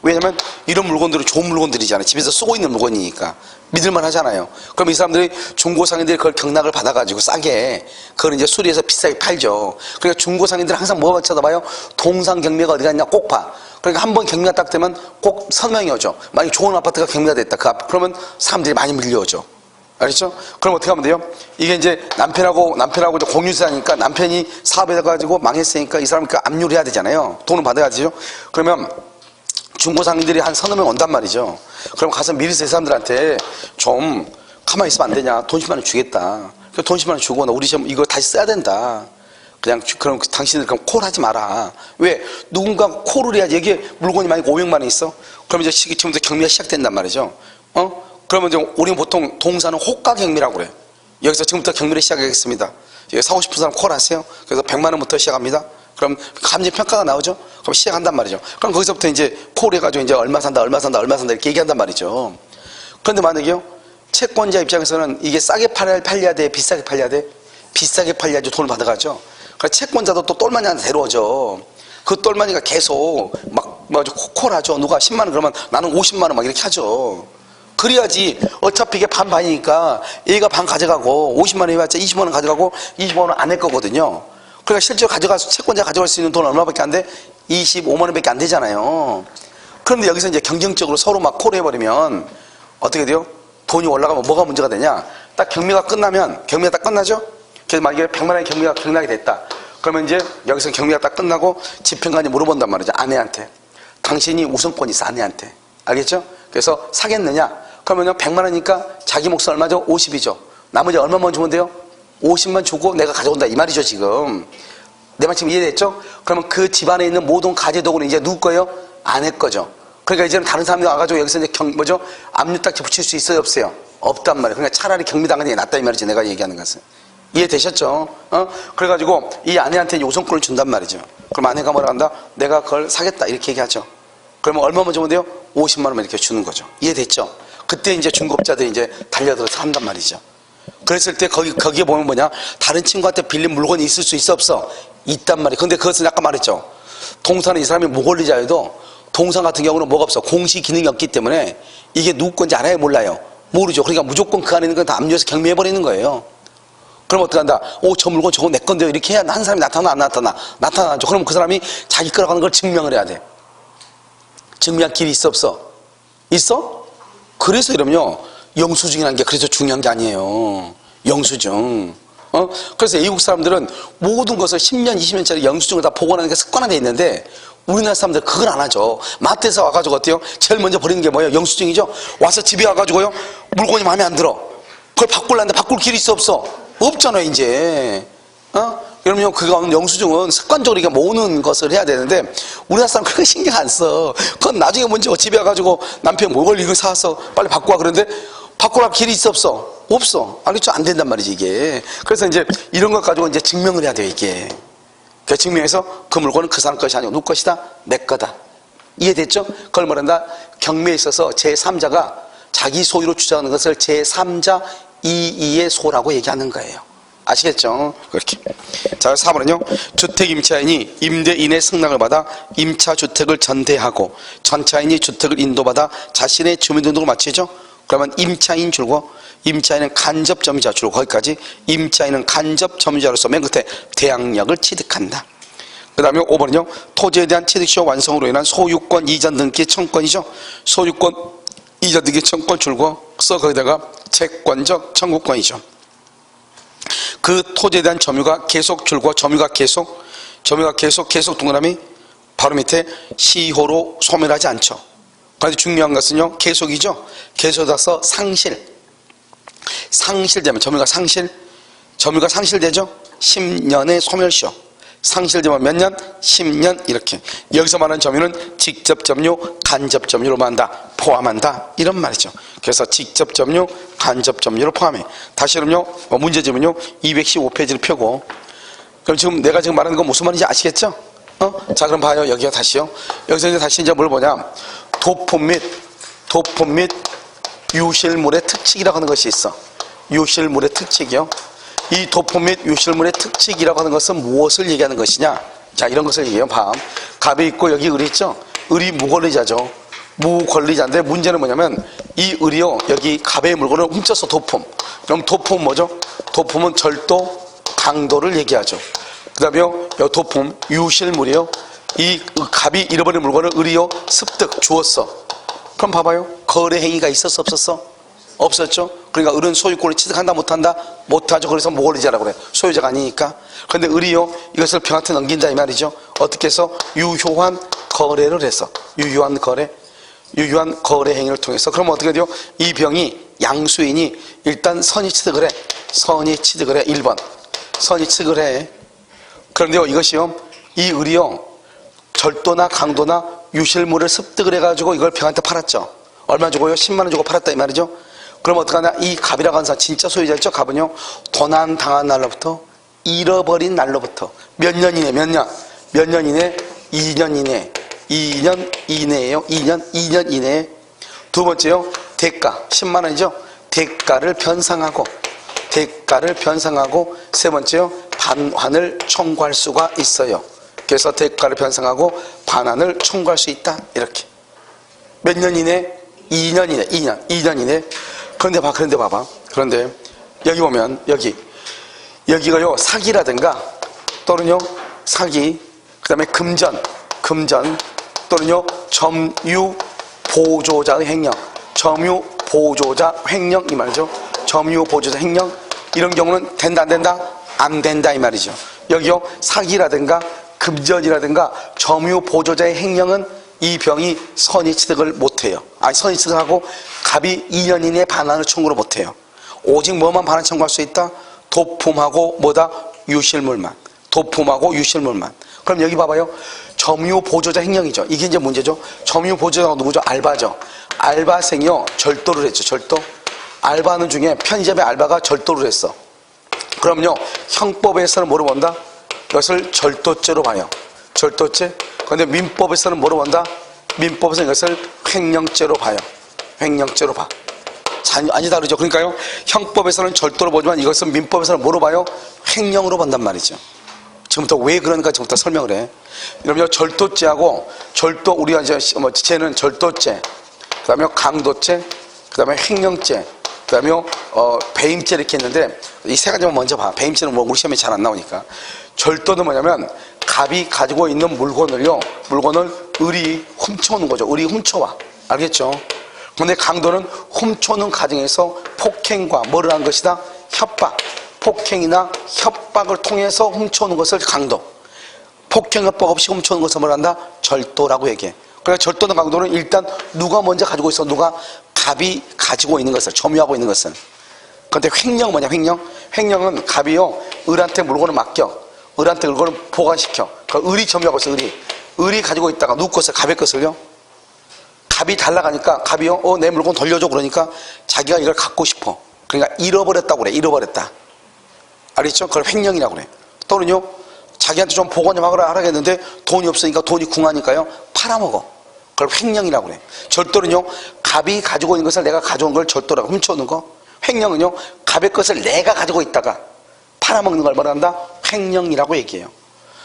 왜냐면 이런 물건들이 좋은 물건들이잖아요. 집에서 쓰고 있는 물건이니까 믿을만 하잖아요. 그럼 이 사람들이 중고 상인들이 그걸 경락을 받아가지고 싸게 그걸 이제 수리해서 비싸게 팔죠. 그러니까 중고 상인들은 항상 뭐가 쳐다봐요? 동상경매가 어디 갔냐 꼭 봐. 그러니까 한 번 경매가 딱 되면 꼭 선명히 오죠. 만약 좋은 아파트가 경매가 됐다. 그러면 사람들이 많이 밀려오죠. 알겠죠? 그럼 어떻게 하면 돼요? 이게 이제 남편하고 이제 공유자니까 남편이 사업해가지고 망했으니까 이 사람이 압류를 해야 되잖아요. 돈을 받아야 되죠. 그러면 중고상인들이 한 서너 명 온단 말이죠. 그럼 가서 미리서 이 사람들한테 좀 가만히 있으면 안 되냐? 돈 10만 원 주겠다. 돈 10만 원 주고 나 우리 좀 이거 다시 써야 된다. 그럼 당신들 그럼 콜하지 마라. 왜? 누군가 콜을 해야지. 여기에 물건이 만약 500만 원 있어. 그럼 이제 지금부터 경매가 시작된단 말이죠. 그러면 이제 우리는 보통 동사는 호가 경매라고 그래요. 여기서 지금부터 경매를 시작하겠습니다. 사고 싶은 사람 콜하세요. 그래서 100만 원부터 시작합니다. 그럼 감정평가가 나오죠? 그럼 시작한단 말이죠. 그럼 거기서부터 이제 콜해가지고 이제 얼마 산다 이렇게 얘기한단 말이죠. 그런데 만약에요, 채권자 입장에서는 이게 싸게 팔려야 돼? 비싸게 팔려야 돼? 비싸게 팔려야지 돈을 받아가죠. 그래서 채권자도 또 똘마니한테 데려오죠. 그 똘마니가 계속 막 콜하죠. 누가 10만 원 그러면 나는 50만 원 막 이렇게 하죠. 그래야지 어차피 이게 반반이니까 얘가 반 가져가고 50만 원 해봤자 20만 원 가져가고 20만 원 안 낼 거거든요. 그러니까 실제로 채권자 가져갈 수 있는 돈은 얼마밖에 안 돼? 25만 원밖에 안 되잖아요. 그런데 여기서 이제 경쟁적으로 서로 막 콜해버리면 어떻게 돼요? 돈이 올라가면 뭐가 문제가 되냐? 딱 경매가 끝나면, 경매가 딱 끝나죠? 그래서 만약에 100만 원의 경매가 경락이 됐다. 그러면 이제 여기서 경매가 딱 끝나고 집행관이 물어본단 말이죠. 아내한테. 당신이 우선권이 있어, 아내한테. 알겠죠? 그래서 사겠느냐? 그러면요, 100만 원이니까 자기 몫은 얼마죠? 50이죠. 나머지 얼마만 주면 돼요? 50만 주고 내가 가져온다. 이 말이죠, 지금. 내 말 지금 이해됐죠? 그러면 그 집안에 있는 모든 가재도구는 이제 누구 거예요? 아내 거죠. 그러니까 이제는 다른 사람이 와가지고 여기서 이제 압류딱지 붙일 수 있어요, 없어요? 없단 말이에요. 그러니까 차라리 경미당하는 게 낫다, 이 말이죠. 내가 얘기하는 것은. 이해되셨죠? 그래가지고 이 아내한테 우선권을 준단 말이죠. 그럼 아내가 뭐라 한다? 내가 그걸 사겠다. 이렇게 얘기하죠. 그러면 얼마만 주면 돼요? 50만 원만 이렇게 주는 거죠. 이해됐죠? 그때 이제 중급자들이 이제 달려들어서 한단 말이죠. 그랬을 때 거기에 보면 뭐냐? 다른 친구한테 빌린 물건이 있을 수 있어, 없어? 있단 말이에요. 근데 그것은 아까 말했죠. 동사는 이 사람이 목 권리자여도 동사 같은 경우는 뭐가 없어? 공시 기능이 없기 때문에 이게 누구 건지 알아요? 몰라요? 모르죠. 그러니까 무조건 그 안에 있는 건 다 압류해서 경매해버리는 거예요. 그럼 어떻게 한다? 저 물건 저거 내 건데요. 이렇게 해야 한 사람이 나타나, 안 나타나? 나타나죠. 그럼 그 사람이 자기 거라고 하는 걸 증명을 해야 돼. 증명할 길이 있어, 없어? 있어? 그래서 이러면요, 영수증이라는 게 그래서 중요한 게 아니에요. 영수증. 그래서 외국 사람들은 모든 것을 10년, 20년짜리 영수증을 다 복원하는 게 습관화되어 있는데 우리나라 사람들 그걸 안 하죠. 마트에서 와가지고 어때요? 제일 먼저 버리는 게 뭐예요? 영수증이죠? 와서 집에 와가지고요, 물건이 마음에 안 들어. 그걸 바꾸려는데 바꿀 길이 있어, 없어? 없잖아요, 이제. 그러면 그거 영수증은 습관적으로 이게 모으는 것을 해야 되는데 우리나라 사람 그렇게 신경 안 써. 그건 나중에 먼저 집에 와가지고 남편 뭘 이거 사왔어 빨리 바꿔 와. 그런데 바꾸라 길이 있어, 없어? 없어. 알겠죠? 안 된단 말이지, 이게. 그래서 이제 이런 것 가지고 이제 증명을 해야 돼요, 이게. 그 증명해서 그 물건은 그 사람 것이 아니고 누구 것이다? 내 거다. 이해됐죠? 그걸 말한다. 경매에 있어서 제3자가 자기 소유로 주장하는 것을 제3자 이의의 소라고 얘기하는 거예요. 아시겠죠? 그렇게. 자, 4번은요. 주택 임차인이 임대인의 승낙을 받아 임차주택을 전대하고 전차인이 주택을 인도받아 자신의 주민등록을 마치죠. 그러면 임차인 줄고 임차인은 간접점유자 줄고 거기까지 임차인은 간접점유자로서 맨 끝에 대항력을 취득한다. 그 다음에 5번은요. 토지에 대한 취득시효 완성으로 인한 소유권 이전 등기 청구권이죠. 소유권 이전 등기 청구권 줄고 써 거기다가 채권적 청구권이죠. 그 토지에 대한 점유가 계속 줄고 점유가 계속 동그라미 바로 밑에 시효로 소멸하지 않죠. 그런데 중요한 것은요, 계속이죠. 계속해서 상실되면 점유가 상실되죠. 10년의 소멸시효. 상실되면 몇 년? 10년. 이렇게. 여기서 말하는 점유는 직접 점유, 간접 점유로 포함한다. 이런 말이죠. 그래서 직접 점유, 간접 점유를 포함해. 다시 그럼요, 문제지문요, 215페이지를 펴고. 그럼 지금 내가 지금 말하는 건 무슨 말인지 아시겠죠? 자, 그럼 봐요. 여기가 다시요. 여기서 이제 다시 이제 뭘 보냐. 도품 및 유실물의 특칙이라고 하는 것이 있어. 유실물의 특칙이요. 이 도품 및 유실물의 특칙이라고 하는 것은 무엇을 얘기하는 것이냐? 자, 이런 것을 얘기해요. 갑이 있고 여기 을이 있죠. 을이 무권리자죠. 무권리자인데 문제는 뭐냐면 이 을이요, 여기 갑의 물건을 훔쳤어. 도품. 그럼 도품은 뭐죠? 도품은 절도, 강도를 얘기하죠. 그 다음에요, 도품, 유실물이요. 이 갑이 잃어버린 물건을 을이요, 습득, 주었어. 그럼 봐봐요. 거래 행위가 있었어, 없었어? 없었죠. 그러니까 을은 소유권을 취득한다, 못한다? 못하죠. 그래서 무권리자라고 그래. 소유자가 아니니까. 그런데 을이요, 이것을 병한테 넘긴다 이 말이죠. 어떻게 해서? 유효한 거래를 해서. 유효한 거래 행위를 통해서. 그럼 어떻게 돼요? 이 병이, 양수인이 일단 선의 취득을 해. 1번. 선의 취득을 해. 그런데요, 이것이요, 이 을이요, 절도나 강도나 유실물을 습득을 해가지고 이걸 병한테 팔았죠. 얼마 주고요? 10만 원 주고 팔았다 이 말이죠. 그럼 어떡하냐? 이 갑이라고 하는 사람, 진짜 소유자였죠. 갑은요, 도난 당한 날로부터, 잃어버린 날로부터 몇 년 이내? 2년 이내에요. 2년 이내에. 두 번째요, 대가 10만 원이죠. 대가를 변상하고 세 번째요, 반환을 청구할 수가 있어요. 그래서 대가를 변상하고 반환을 청구할 수 있다. 이렇게. 몇 년 이내? 2년 이내. 그런데 봐봐. 그런데 여기 보면 여기가요, 사기라든가 또는요, 사기, 그 다음에 금전 또는요, 점유보조자의 횡령, 점유보조자 횡령 이 말이죠. 점유보조자 횡령, 이런 경우는 된다 안 된다? 안 된다 이 말이죠. 여기요, 사기라든가 금전이라든가 점유 보조자의 행령은 이 병이 선의 취득을 못해요. 선의 취득을 하고 갑이 2년 이내에 반환을 청구를 못해요. 오직 뭐만 반환 청구할 수 있다? 도품하고 뭐다? 유실물만. 도품하고 유실물만. 그럼 여기 봐봐요. 점유 보조자 행령이죠. 이게 이제 문제죠. 점유 보조자가 누구죠? 알바죠. 알바생이요, 절도를 했죠. 절도. 알바하는 중에 편의점의 알바가 절도를 했어. 그럼요, 형법에서는 뭐로 본다? 이것을 절도죄로 봐요. 절도죄. 그런데 민법에서는 뭐로 본다? 민법에서는 이것을 횡령죄로 봐요. 횡령죄로 봐. 아니다 그러죠. 그러니까요, 형법에서는 절도로 보지만 이것은 민법에서는 뭐로 봐요? 횡령으로 본단 말이죠. 지금부터 왜 그러는가 지금부터 설명을 해. 여러분, 절도죄하고 우리가 이제 죄는 절도죄, 그 다음에 강도죄, 그 다음에 횡령죄, 그 다음에 배임죄 이렇게 했는데 이 세 가지만 먼저 봐. 배임죄는 뭐 우리 시험에 잘 안 나오니까. 절도는 뭐냐면 갑이 가지고 있는 물건을 을이 훔쳐오는 거죠. 을이 훔쳐와. 알겠죠? 근데 강도는 훔쳐오는 과정에서 폭행과 뭐를 한 것이다? 협박. 폭행이나 협박을 통해서 훔쳐오는 것을 강도. 폭행, 협박 없이 훔쳐오는 것을 뭘 한다? 절도라고 얘기해. 그러니까 절도나 강도는 일단 누가 먼저 가지고 있어? 누가? 갑이 가지고 있는 것을, 점유하고 있는 것을. 그런데 횡령 뭐냐? 횡령은 갑이요, 을한테 물건을 맡겨. 을한테 물건을 보관시켜. 그러니까 을이 점유하고 있어. 을이 가지고 있다가 누구 것을? 갑의 것을요. 갑이 달라가니까 갑이요, 내 물건 돌려줘. 그러니까 자기가 이걸 갖고 싶어. 그러니까 잃어버렸다고 그래. 잃어버렸다. 알겠죠? 그걸 횡령이라고 그래. 또는요, 자기한테 좀 보관 좀 하라겠는데 돈이 없으니까, 돈이 궁하니까요, 팔아먹어. 그걸 횡령이라고 그래. 절도는요, 갑이 가지고 있는 것을 내가 가져온 걸 절도라고, 훔쳐오는 거. 횡령은요, 갑의 것을 내가 가지고 있다가 팔아먹는 걸 뭐라 한다? 횡령이라고 얘기해요.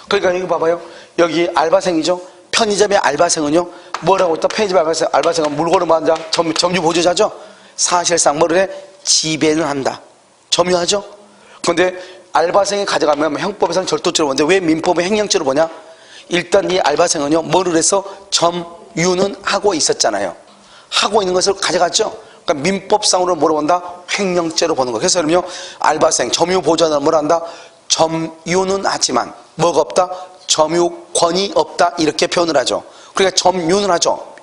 그러니까 여기 봐봐요. 여기 알바생이죠. 편의점의 알바생은요, 뭐라고 했다? 편의점 알바생은 물건을 뭐 한다? 점유 보조자죠. 사실상 뭐를 해? 지배는 한다. 점유하죠. 그런데 알바생이 가져가면 형법에서는 절도죄로 보는데 왜 민법의 횡령죄로 보냐? 일단 이 알바생은요, 뭐를 해서 점유는 하고 있었잖아요. 하고 있는 것을 가져갔죠. 그러니까 민법상으로 뭐로 본다? 횡령죄로 보는 거예요. 그래서 그러면 알바생, 점유보조자는 뭘 한다? 점유는 하지만 뭐가 없다? 점유권이 없다. 이렇게 표현을 하죠. 그러니까 점유는 하죠.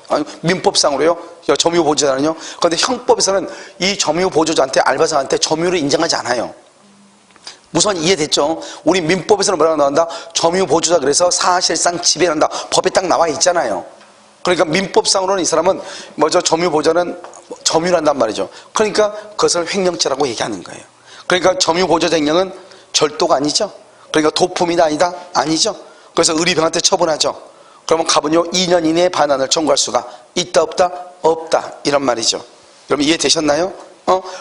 민법상으로요, 점유보조자는요. 그런데 형법에서는 이 점유보조자한테, 알바생한테 점유를 인정하지 않아요. 우선 이해됐죠? 우리 민법에서는 뭐라고 나온다? 점유보조자, 그래서 사실상 지배를 한다. 법에 딱 나와 있잖아요. 그러니까 민법상으로는 이 사람은 뭐죠? 점유보조자는 점유를 한단 말이죠. 그러니까 그것을 횡령죄라고 얘기하는 거예요. 그러니까 점유보조자 행령은 절도가 아니죠. 그러니까 도품이다 아니다? 아니죠. 그래서 의리병한테 처분하죠. 그러면 갑은요, 2년 이내에 반환을 청구할 수가 있다 없다? 없다. 이런 말이죠. 여러분 이해되셨나요?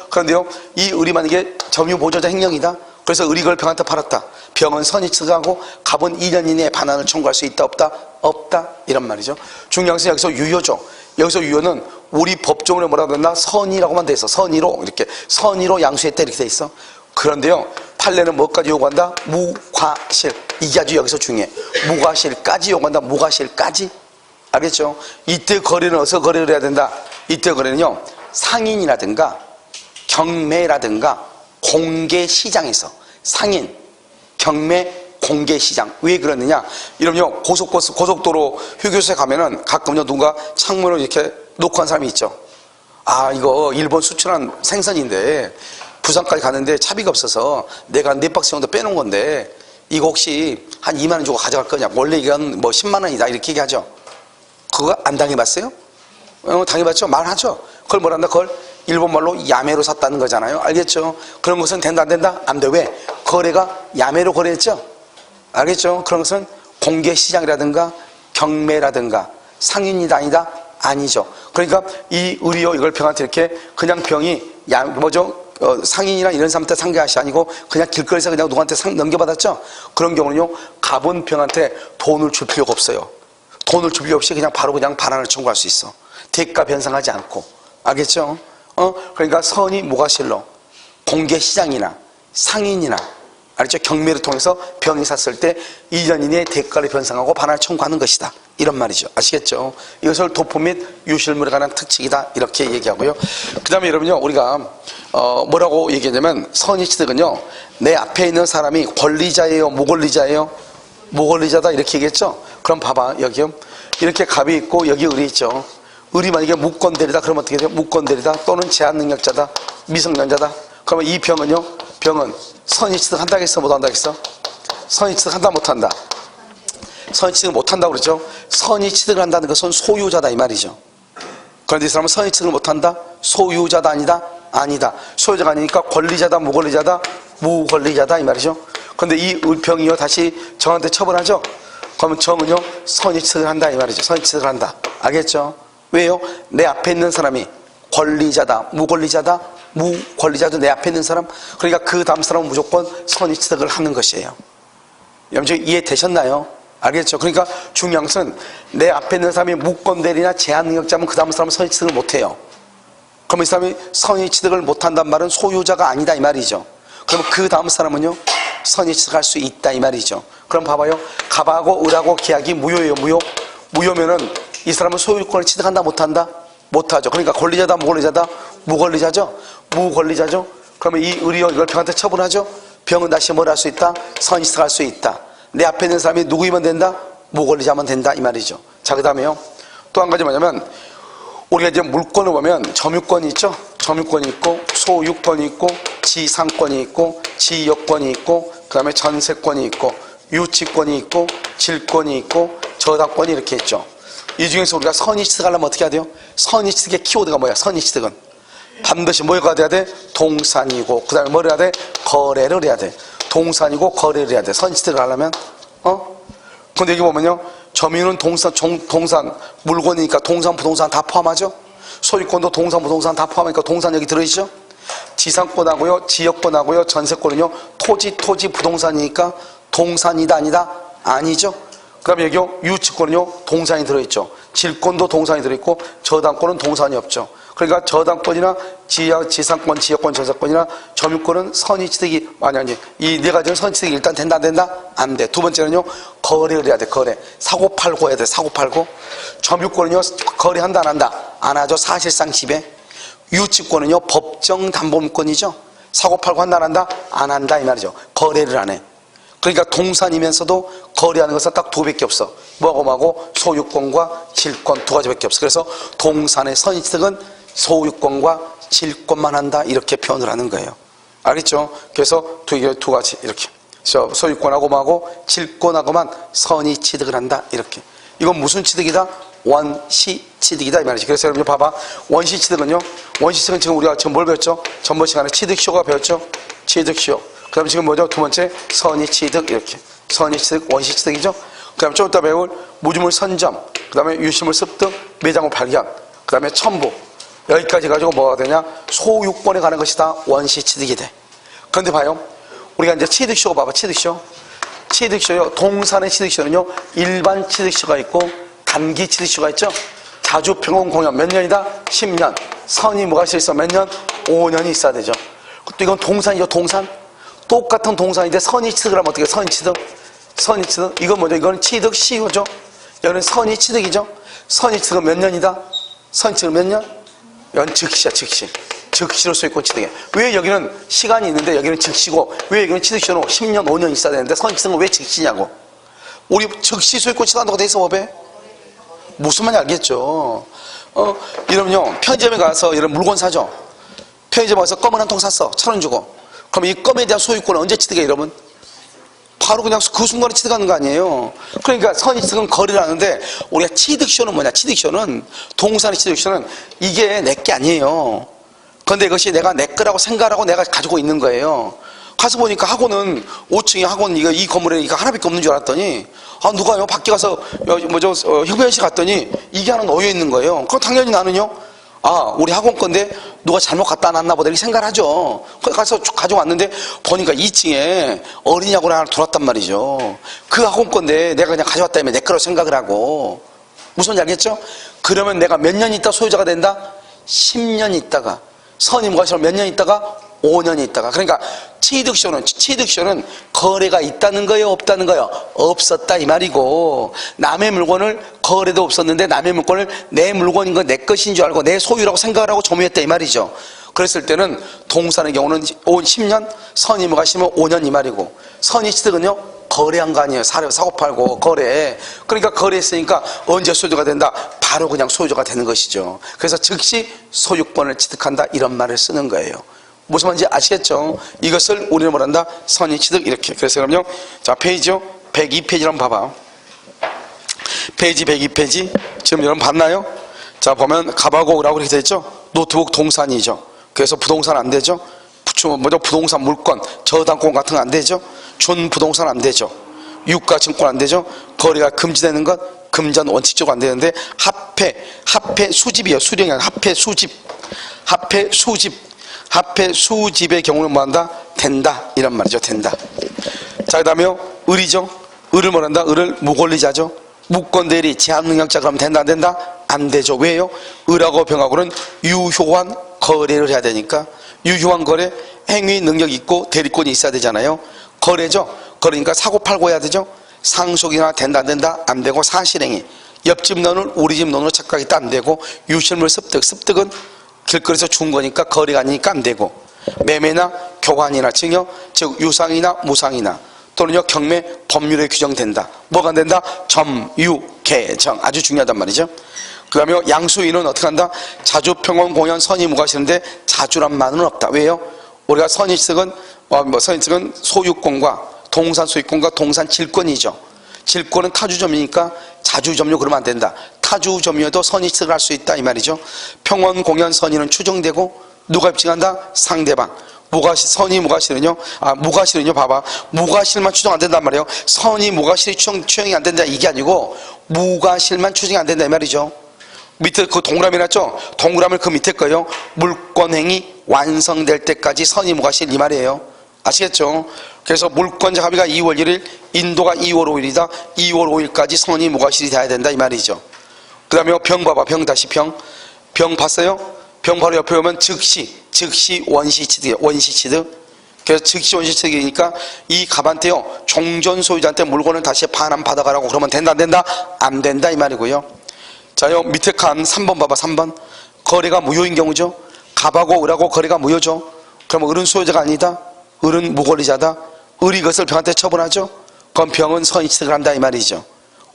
그런데요, 이 을이 만약에 점유보조자 행령이다. 그래서 을이 그걸 병한테 팔았다. 병은 선의 취득하고 갑은 2년 이내에 반환을 청구할 수 있다 없다? 없다. 이런 말이죠. 중요한 것은 여기서 유효죠. 여기서 유효는 우리 법조문에 뭐라고 했나? 선의라고만 돼 있어. 선의로, 이렇게 선의로 양수했다 이렇게 돼 있어. 그런데요, 판례는 뭐까지 요구한다? 무과실. 이게 아주 여기서 중요해. 무과실까지 요구한다. 무과실까지. 알겠죠? 이때 거래는 어디서 거래를 해야 된다? 이때 거래는요, 상인이라든가 경매라든가 공개시장에서. 상인, 경매, 공개시장. 왜 그러느냐? 이러면요, 고속도로 휴게소에 가면은 가끔요, 누군가 창문을 이렇게 놓고 한 사람이 있죠. 이거 일본 수출한 생선인데 부산까지 가는데 차비가 없어서 내가 4박스 정도 빼놓은 건데 이거 혹시 한 2만 원 주고 가져갈 거냐? 원래 이건 뭐 10만 원이다. 이렇게 얘기하죠. 그거 안 당해봤어요? 당해봤죠? 말하죠. 그걸 뭐란다? 그걸 일본말로 야매로 샀다는 거잖아요. 알겠죠? 그런 것은 된다 안 된다? 안 돼. 왜? 거래가 야매로 거래했죠? 알겠죠? 그런 것은 공개시장이라든가 경매라든가 상인이다 아니다? 아니죠. 그러니까 이 을이요, 이걸 병한테 이렇게 그냥 병이 상인이나 이런 사람한테 산 것이 아니고 그냥 길거리에서 그냥 누구한테 넘겨받았죠? 그런 경우는요, 갑은 병한테 돈을 줄 필요가 없어요. 돈을 줄 필요 없이 그냥 바로 그냥 반환을 청구할 수 있어. 대가 변상하지 않고. 알겠죠? 그러니까 선의 무과실로 공개시장이나 상인이나, 알겠죠? 경매를 통해서 병이 샀을 때 2년 이내에 대가를 변상하고 반환을 청구하는 것이다. 이런 말이죠. 아시겠죠? 이것을 도품 및 유실물에 관한 특칙이다. 이렇게 얘기하고요. 그 다음에 여러분요, 우리가 뭐라고 얘기하냐면 선의취득은요, 내 앞에 있는 사람이 권리자예요, 무권리자예요? 무권리자다 이렇게 얘기했죠. 그럼 봐봐, 여기요, 이렇게 갑이 있고 여기 을이 있죠. 을이 만약에 무권대리다 그러면 어떻게 돼요? 무권대리다 또는 제한능력자다, 미성년자다. 그러면 이 병은요, 병은 선의취득 한다겠어, 못한다겠어? 선의취득 한다, 못한다? 선의취득을 못한다고 그랬죠. 선의취득을 한다는 것은 소유자다 이 말이죠. 그런데 이 사람은 선의취득을 못한다? 소유자다, 아니다? 아니다. 소유자가 아니니까 권리자다, 무권리자다? 무권리자다 이 말이죠. 그런데 이 을병이요, 다시 정한테 처벌하죠. 그러면 정은요, 선의취득을 한다 이 말이죠. 선의취득을 한다. 알겠죠? 왜요? 내 앞에 있는 사람이 권리자다, 무권리자다? 무권리자도 내 앞에 있는 사람. 그러니까 그 다음 사람은 무조건 선의취득을 하는 것이에요. 여러분 이해되셨나요? 알겠죠? 그러니까 중요한 것은 내 앞에 있는 사람이 무권대리나 제한능력자면 그 다음 사람은 선의취득을 못해요. 그럼 이 사람이 선의취득을 못한다는 말은 소유자가 아니다 이 말이죠. 그러면 그 다음 사람은요, 선의취득할 수 있다 이 말이죠. 그럼 봐봐요, 갑하고 을하고 계약이 무효예요. 무효? 무효면은 이 사람은 소유권을 취득한다, 못한다? 못하죠. 그러니까 권리자다, 무권리자다? 무권리자죠. 무권리자죠. 그러면 이 을이요, 이걸 병한테 처분하죠. 병은 다시 뭘 할 수 있다? 선의취득할 수 있다. 내 앞에 있는 사람이 누구이면 된다? 무권리자면 된다 이 말이죠. 자, 그 다음에요, 또 한 가지 뭐냐면, 우리가 이제 물권을 보면 점유권이 있죠. 점유권이 있고 소유권이 있고 지상권이 있고 지역권이 있고 그 다음에 전세권이 있고 유치권이 있고 질권이 있고 저당권이 이렇게 있죠. 이 중에서 우리가 선의취득하려면 어떻게 해야 돼요? 선의취득의 키워드가 뭐야? 선의취득은 반드시 뭐가 돼야 돼? 동산이고 그 다음에 뭘 해야 돼? 거래를 해야 돼. 동산이고 거래를 해야 돼. 선의취득을 하려면. 근데 여기 보면요, 점유는 동산, 물건이니까 동산, 부동산 다 포함하죠? 소유권도 동산, 부동산 다 포함하니까 동산 여기 들어있죠? 지상권하고요, 지역권하고요, 전세권은요, 토지, 부동산이니까 동산이다, 아니다? 아니죠? 그 다음에 여기요, 유치권은요, 동산이 들어있죠. 질권도 동산이 들어있고, 저당권은 동산이 없죠. 그러니까 저당권이나 지상권, 지역권, 전세권이나 점유권은 선의취득이, 아니, 이 네 가지는 선의취득이 일단 된다, 안 된다? 안 돼. 두 번째는요, 거래를 해야 돼, 거래. 사고 팔고 해야 돼, 사고 팔고. 점유권은요, 거래한다, 안 한다? 안 하죠. 사실상 지배. 유치권은요, 법정 담보권이죠. 사고 팔고 한다, 안 한다? 안 한다, 이 말이죠. 거래를 안 해. 그러니까 동산이면서도 거래하는 것은 딱 두 개밖에 없어. 뭐하고 소유권과 질권 두 가지밖에 없어. 그래서 동산의 선의취득은 소유권과 질권만 한다 이렇게 표현을 하는 거예요. 알겠죠? 그래서 두 가지 이렇게 소유권하고 뭐하고 질권하고만 선의취득을 한다 이렇게. 이건 무슨 취득이다? 원시취득이다 이 말이지. 그래서 여러분 봐봐, 원시취득은요, 원시취득은 지금 우리가 지금 뭘 배웠죠? 전번 시간에 취득시효가 배웠죠? 취득시효. 그 다음에 지금 뭐죠? 두 번째 선의취득 이렇게. 선의취득, 원시취득이죠? 그 다음에 좀 이따 배울 무주물 선점, 그 다음에 유실물 습득, 매장물 발견, 그 다음에 첨부. 여기까지 가지고 뭐가 되냐? 소유권에 가는 것이 다 원시취득이 돼. 그런데 봐요, 우리가 이제 취득시효 봐봐. 취득시효요, 동산의 취득시효는요, 일반 취득시효가 있고 단기 취득시효가 있죠. 자주평온 공연 몇 년이다? 10년. 선이 뭐가 있어? 몇 년? 5년이 있어야 되죠. 또 이건 동산이죠. 동산. 똑같은 동산인데 선의취득을 하면 어떻게 해? 선의취득. 이건 뭐죠? 이건 취득시효죠. 여기는 선의취득이죠. 선의취득은 몇 년이다? 선의취득은 몇 년? 이건 즉시야, 즉시. 즉시로 소유권 취득해. 왜 여기는 시간이 있는데 여기는 즉시고, 왜 여기는 취득시효는 10년, 5년 있어야 되는데 선의취득은 왜 즉시냐고. 우리 즉시 소유권 취득한다고 돼 있어, 법에? 무슨 말인지 알겠죠? 이러면요, 편의점에 가서 이런 물건 사죠. 편의점에 가서 껌을 한 통 샀어. 1,000원 주고. 그럼 이 껌에 대한 소유권은 언제 취득해, 여러분? 바로 그냥 그 순간에 취득하는 거 아니에요. 그러니까 선의취득은 거래를 하는데, 우리가 취득시효는 뭐냐? 취득시효는, 동산의 취득시효는 이게 내 게 아니에요. 그런데 이것이 내가 내 거라고 생각하고 내가 가지고 있는 거예요. 가서 보니까 학원은 5층에 학원 이 건물에 이거 하나밖에 없는 줄 알았더니, 누가요? 밖에 가서 흡연실 갔더니 이게 하나 놓여 있는 거예요. 그럼 당연히 나는요, 우리 학원 건데 누가 잘못 갖다 놨나 보다 이렇게 생각을 하죠. 가서 가져왔는데 보니까 2층에 어린이 학원 하나 들어왔단 말이죠. 그 학원 건데 내가 그냥 가져왔다면 내 거라고 생각을 하고. 무슨 말인지 알겠죠? 그러면 내가 몇 년 있다 소유자가 된다? 10년 있다가. 선이 뭐가 싫어? 몇 년 있다가? 5년이 있다가. 그러니까 취득쇼는 거래가 있다는 거예요, 없다는 거예요? 없었다 이 말이고, 남의 물건을 거래도 없었는데 남의 물건을 내 물건인 거 내 것인 줄 알고 내 소유라고 생각을 하고 점유했다 이 말이죠. 그랬을 때는 동산의 경우는 10년, 선의무과시면 5년 이 말이고, 선의취득은요 거래한 거 아니에요. 사고 팔고 거래. 그러니까 거래했으니까 언제 소유자가 된다? 바로 그냥 소유자가 되는 것이죠. 그래서 즉시 소유권을 취득한다 이런 말을 쓰는 거예요. 무슨 말인지 아시겠죠? 이것을 우리는 뭐란다? 선의취득 이렇게. 그래서 그럼요, 자 페이지요 102페이지 한번 봐봐. 페이지 102페이지 지금 여러분 봤나요? 자 보면 갑하고 을하고 이렇게 되죠. 노트북 동산이죠. 그래서 부동산 안 되죠. 부동산 물권, 저당권 같은 거 안 되죠. 준부동산 안 되죠. 유가증권 안 되죠. 거래가 금지되는 것, 금전 원칙적으로 안 되는데 합해 수집이에요. 수령이 아니라 합해 수집의 경우는 뭐 한다? 된다 이란 말이죠. 된다. 자 그다음에요 을이죠. 을을 뭐 한다? 을을 무권리자죠. 무권대리 제한능력자. 그러면 된다 안 된다? 안 되죠. 왜요? 을하고 병하고는 유효한 거래를 해야 되니까. 유효한 거래, 행위 능력 있고 대리권이 있어야 되잖아요. 거래죠. 그러니까 사고 팔고 해야 되죠. 상속이나 된다 안 된다? 안 되고, 사실행위, 옆집 너는 우리 집 너는 착각했다 안 되고, 유실물 습득은 길거리에서 준 거니까 거래가 아니니까 안 되고, 매매나 교환이나 증여, 즉 유상이나 무상이나 또는요 경매, 법률에 규정된다. 뭐가 안 된다? 점유 개정. 아주 중요하단 말이죠. 그 다음에 양수인은 어떻게 한다? 자주 평원 공연 선의무과시는데 자주란 말은 없다. 왜요? 우리가 선의취득은 선의취득은 소유권과 동산 소유권과 동산 질권이죠. 질권은 타주 점유니까 자주 점유 그러면 안 된다. 타주 점유에도 선의취득을 할 수 있다 이 말이죠. 평원 공연 선의는 추정되고 누가 입증한다? 상대방. 선의무과실은요, 무과실은요, 봐봐. 무과실만 추정 안 된단 말이에요. 선의무과실이 추정이 안 된다 이게 아니고 무과실만 추정이 안 된다 이 말이죠. 밑에 그 동그라미 났죠? 동그라미를 그 밑에 거요. 물권행위 완성될 때까지 선의무과실 이 말이에요. 아시겠죠? 그래서 물권자 합의가 2월 1일, 인도가 2월 5일이다. 2월 5일까지 선의무과실이 돼야 된다 이 말이죠. 그 다음에 병 봐봐. 병 다시 병 봤어요? 병 바로 옆에 오면 즉시 원시취득이에요. 원시취득. 그래서 즉시 원시취득이니까 이 갑한테요 종전 소유자한테 물건을 다시 반환 받아가라고 그러면 된다 안 된다? 안 된다 이 말이고요. 자요 밑에 칸 3번 봐봐. 3번 거래가 무효인 경우죠. 갑하고 을하고 거래가 무효죠. 그럼 을은 소유자가 아니다. 을은 무권리자다. 을이 이것을 병한테 처분하죠. 그럼 병은 선의취득을 한다 이 말이죠.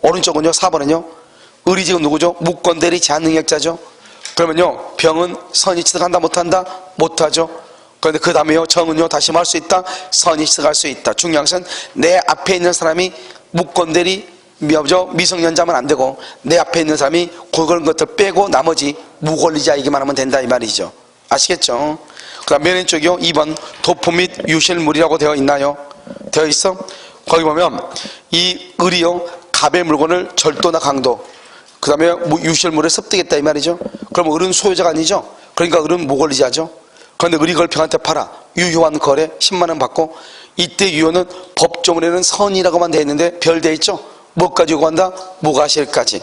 오른쪽은요 4번은요 을이 지금 누구죠? 무권대리 제한능력자죠. 그러면요 병은 선의취득한다 못한다? 못하죠. 그런데 그 다음에요 정은요 다시 뭐 할 수 있다? 선의취득할 수 있다. 중요한 것은 내 앞에 있는 사람이 무권대리 미성년자면 안 되고 내 앞에 있는 사람이 그런 것들 빼고 나머지 무권리자이기만 하면 된다 이 말이죠. 아시겠죠? 그 다음 맨 왼쪽이요 2번 도품 및 유실물이라고 되어 있나요? 되어 있어? 거기 보면 이 을이요 갑의 물건을 절도나 강도, 그 다음에 유실물을 습득했다 이 말이죠. 그럼 을은 소유자가 아니죠. 그러니까 을은 무권리자죠. 그런데 을이 그걸 병한테 팔아. 유효한 거래 10만원 받고, 이때 유효는 법조문에는 선이라고만 되어 있는데 별 되어 있죠. 뭐까지 요구한다? 무과실까지.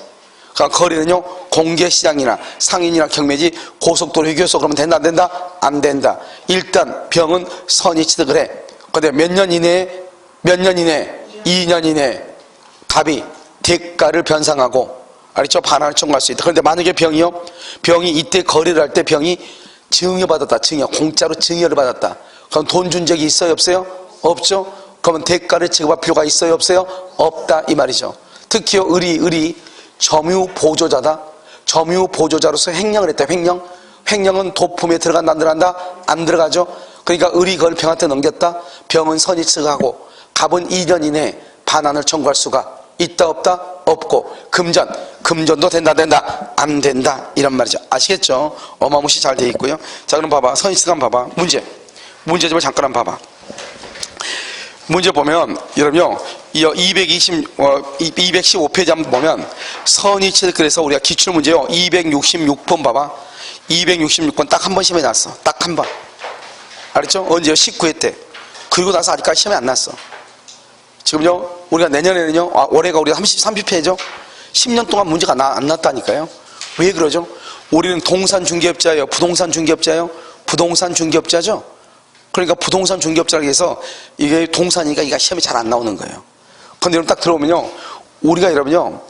그러니까 거래는요 공개시장이나 상인이나 경매지 고속도로 휴게소 그러면 된다 안 된다? 안 된다. 일단 병은 선의취득을 해. 근데 몇 년 이내에 2년 이내에 갑이 대가를 변상하고, 알겠죠? 반환을 청구할 수 있다. 그런데 만약에 병이 이때 거래를 할 때 병이 증여받았다. 공짜로 증여를 받았다. 그럼 돈 준 적이 있어요 없어요? 없죠. 그러면 대가를 지급할 필요가 있어요 없어요? 없다 이 말이죠. 특히 을이 점유보조자다. 점유보조자로서 횡령을 했다. 횡령은 도품에 들어간다 안 들어간다? 안 들어가죠. 그러니까 을이 그걸 병한테 넘겼다. 병은 선의취득하고 갑은 2년 이내에 반환을 청구할 수가 있다 없다? 없고, 금전도 된다 안 된다 이런 말이죠. 아시겠죠? 어마무시 잘 돼 있고요. 자 그럼 봐봐. 선의취득 한번 봐봐. 문제 좀 잠깐 한번 봐봐. 문제 보면 여러분요 215페이지 한번 보면 선의취득, 그래서 우리가 기출문제요 266번 봐봐. 266번 딱 한 번 시험에 났어. 딱 한 번. 알았죠? 언제요? 19회 때. 그리고 나서 아직까지 시험에 안 났어. 지금요 우리가 내년에는요 올해가 우리가 30회죠 10년 동안 문제가 안 났다니까요. 왜 그러죠? 우리는 동산 중개업자예요? 부동산 중개업자예요? 부동산 중개업자죠. 그러니까 부동산 중개업자라고 해서 이게 동산이니까 이게 시험이 잘 안 나오는 거예요. 근데 여러분 딱 들어오면요, 우리가 여러분요,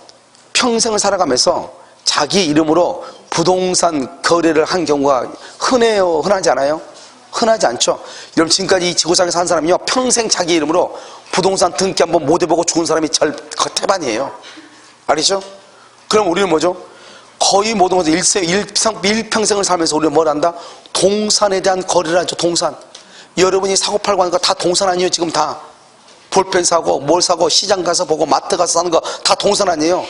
평생을 살아가면서 자기 이름으로 부동산 거래를 한 경우가 흔해요? 흔하지 않아요? 흔하지 않죠? 여러분 지금까지 이 지구상에 산 사람이요, 평생 자기 이름으로 부동산 등기 한번 못 해보고 죽은 사람이 태반이에요. 알겠죠? 그럼 우리는 뭐죠? 거의 모든 것을 일평생을 살면서 우리는 뭘 한다? 동산에 대한 거래를 하죠. 동산. 여러분이 사고 팔고 하는 거 다 동산 아니에요? 지금 다 볼펜 사고 뭘 사고 시장 가서 보고 마트 가서 사는 거 다 동산 아니에요?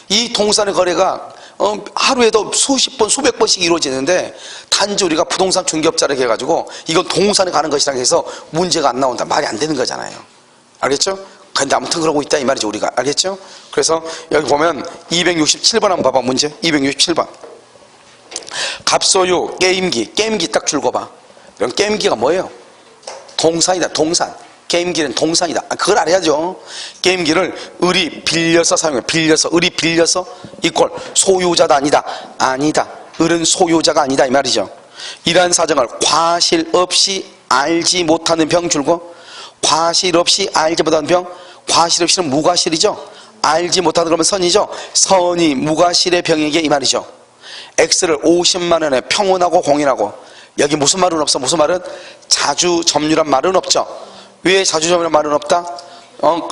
이 동산의 거래가 하루에도 수십 번 수백 번씩 이루어지는데, 단지 우리가 부동산 중개업자를 해가지고 이건 동산에 가는 것이라 해서 문제가 안 나온다, 말이 안 되는 거잖아요. 알겠죠? 근데 아무튼 그러고 있다 이 말이죠, 우리가. 알겠죠? 그래서 여기 보면 267번 한번 봐봐. 문제 267번. 갑소유 게임기 딱 줄거봐. 그럼 게임기가 뭐예요? 동산이다. 동산. 게임기는 동산이다. 그걸 알아야죠. 게임기를 을이 빌려서 사용해. 을이 빌려서 이꼴 소유자다. 아니다. 을은 소유자가 아니다 이 말이죠. 이러한 사정을 과실 없이 알지 못하는 병 줄고, 과실 없이 알지 못하는 병, 과실 없이는 무과실이죠. 알지 못하다 그러면 선이죠. 선이 무과실의 병에게 이 말이죠. X를 50만 원에 평온하고 공인하고, 여기 무슨 말은 없어? 무슨 말은? 자주점유란 말은 없죠. 왜 자주점유란 말은 없다?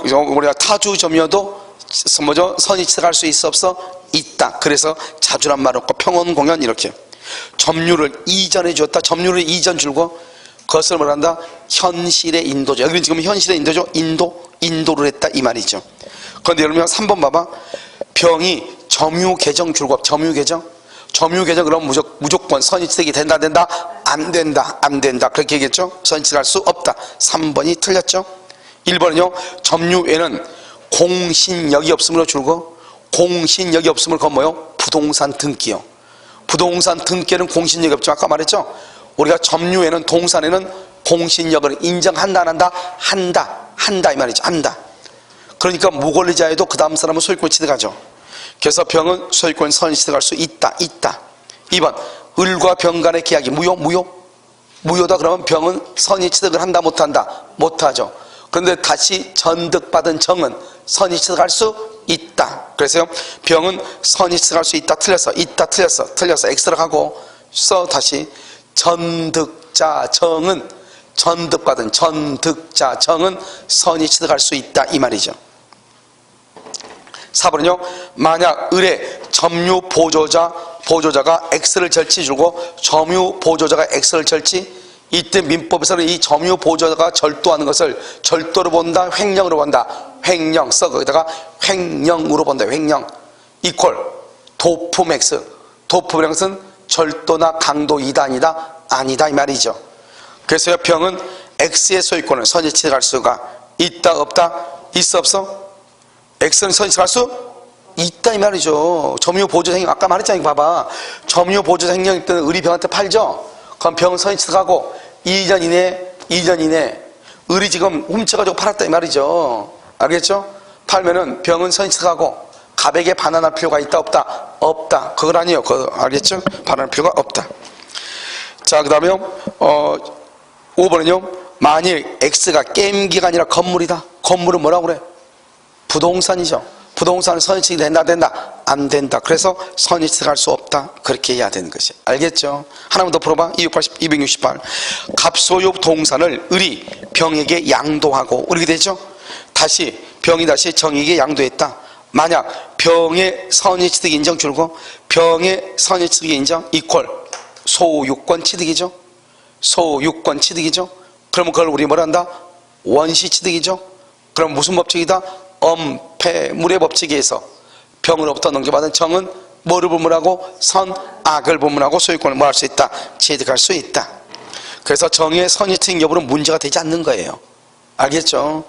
우리가 타주점유도 뭐죠? 선이 취득할 수 있어 없어? 있다. 그래서 자주란 말 없고 평온 공연 이렇게. 점유를 이전해 주었다. 점유를 이전 줄고, 그것을 뭐란다? 현실의 인도죠. 여기는 지금 현실의 인도죠. 인도를 했다 이 말이죠. 그런데 여러분 3번 봐봐. 병이 점유 계정 줄고, 점유 계정 그러면 무조건 선이 취득이 된다 안 된다 그렇게 얘기했죠. 선이 취득할 수 없다. 3번이 틀렸죠. 1번은요, 점유에는 공신력이 없음으로 줄고, 공신력이 없음을 그건 뭐요? 부동산 등기요. 부동산 등기에는 공신력이 없죠. 아까 말했죠. 우리가 점유에는, 동산에는 공신력을 인정한다 안 한다? 한다 이 말이죠. 한다. 그러니까 무권리자에도 그 다음 사람은 소유권 취득하죠. 그래서 병은 소유권 선이 취득할 수 있다. 2번 을과 병 간의 계약이 무효다. 그러면 병은 선이 취득을 한다 못하죠. 그런데 다시 전득받은 정은 선이 취득할 수 있다. 그래서 병은 선이 취득할 수 있다. 틀렸어. X를 하고 써. 다시 전득자 정은, 전득받은 전득자 정은 선이 취득할 수 있다 이 말이죠. 4번은요, 만약 을의 점유 보조자가 X를 절치 주고 점유 보조자가 X를 절치, 이때 민법에서는 이 점유 보조자가 절도하는 것을 절도로 본다, 횡령으로 본다. 횡령 써. 거기다가 횡령으로 본다. 횡령 이퀄 도품 X. 도품 X는 절도나 강도 2단이다 아니다 이 말이죠. 그래서 병은 X의 소유권을 선이 취득할 수가 있다 없다? 있어 없어? X는 선이 취득할 수 있다 이 말이죠. 점유보조자 횡령, 아까 말했잖아요. 봐봐, 점유보조자 횡령 때는 을이 병한테 팔죠. 그럼 병은 선이 취득하고 2년 이내 을이 지금 훔쳐가지고 팔았다 이 말이죠. 알겠죠? 팔면은 병은 선이 취득하고 갑에게 반환할 필요가 있다 없다? 그건 아니에요. 알겠죠? 반환할 필요가 없다. 자, 그 다음에 5번은요, 만일 X가 게임기가 아니라 건물이다. 건물은 뭐라고 그래? 부동산이죠. 부동산은 선이 취득이 된다 안 된다. 그래서 선이 취득할 수 없다. 그렇게 해야 되는 것이. 알겠죠? 하나만 더 풀어봐. 268 갑소유 동산을 을이 병에게 양도하고, 이렇게 되죠? 다시 병이 다시 정에게 양도했다. 만약 병의 선의 취득 인정 줄고, 병의 선의 취득 인정 이퀄 소유권 취득이죠. 소유권 취득이죠. 그러면 그걸 우리 뭐라 한다? 원시 취득이죠. 그럼 무슨 법칙이다? 엄폐물의 법칙에 의해서 병으로부터 넘겨받은 정은 뭐를 분문하고? 선악을 분문하고 소유권을 뭐 할 수 있다? 취득할 수 있다. 그래서 정의 선의 취득 여부는 문제가 되지 않는 거예요. 알겠죠?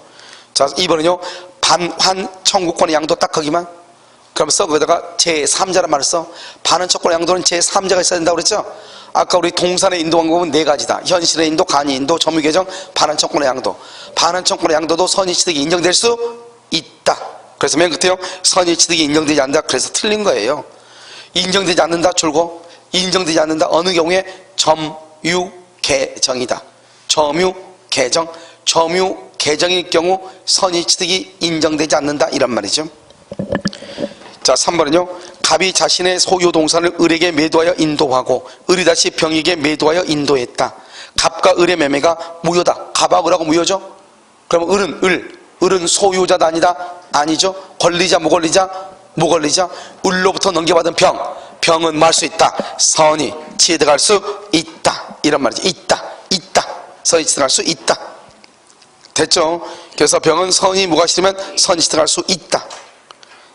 자, 2번은요, 반환 청구권의 양도 딱 거기만. 그러면서 거기다가 제3자란 말을 써. 반환 청구권의 양도는 제3자가 있어야 된다고 그랬죠? 아까 우리 동산의 인도 방법은 4가지다. 현실의 인도, 간이 인도, 점유계정, 반환 청구권의 양도. 반환 청구권의 양도도 선의 취득이 인정될 수 있다. 그래서 맨 끝에요, 선의 취득이 인정되지 않는다. 그래서 틀린 거예요. 인정되지 않는다 줄고, 인정되지 않는다 어느 경우에 점유계정이다. 점유 개정. 점유 개정일 경우 선의 취득이 인정되지 않는다 이란 말이죠. 자, 3번은요. 갑이 자신의 소유 동산을 을에게 매도하여 인도하고 을이 다시 병에게 매도하여 인도했다. 갑과 을의 매매가 무효다. 갑하고 을하고 무효죠? 그러면 을은 소유자다 아니다? 아니죠. 권리자 무권리자? 무권리자. 을로부터 넘겨받은 병은 뭐 할 수 있다? 선이 취득할 수 있다 이란 말이죠. 있다 선이 취득할 수 있다. 됐죠? 그래서 병은 선이 뭐가 싫으면 선이 취득할 수 있다.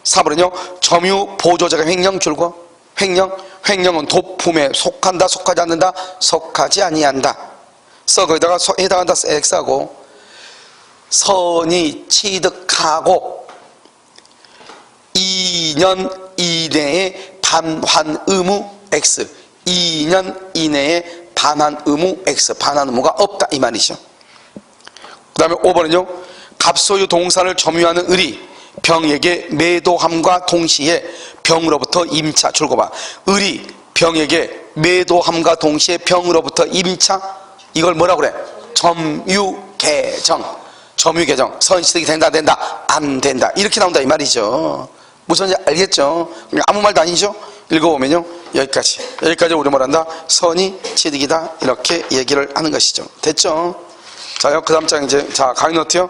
4번은요. 점유 보조자가 횡령 줄고 횡령은 도품에 속한다 속하지 않는다? 속하지 아니한다. 거기다가 해당한다 X하고 선이 취득하고 2년 이내에 반환 의무 X. 2년 이내에 반환 의무 X. 반환 의무가 없다 이 말이죠. 그 다음에 5번은요. 갑소유 동산을 점유하는 을이 병에게 매도함과 동시에 병으로부터 임차. 줄거봐. 을이 병에게 매도함과 동시에 병으로부터 임차. 이걸 뭐라고 그래? 점유개정. 선취득이 된다 안 된다 이렇게 나온다 이 말이죠. 무슨 말인지 알겠죠? 아무 말도 아니죠? 읽어보면요. 여기까지 우리 뭐란다? 선이 취득이다 이렇게 얘기를 하는 것이죠. 됐죠? 자요, 그 다음 장 이제, 자, 강의노트요.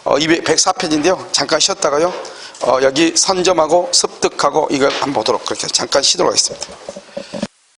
104페이지인데요. 잠깐 쉬었다가요. 여기 선점하고 습득하고 이걸 한번 보도록 그렇게 잠깐 쉬도록 하겠습니다.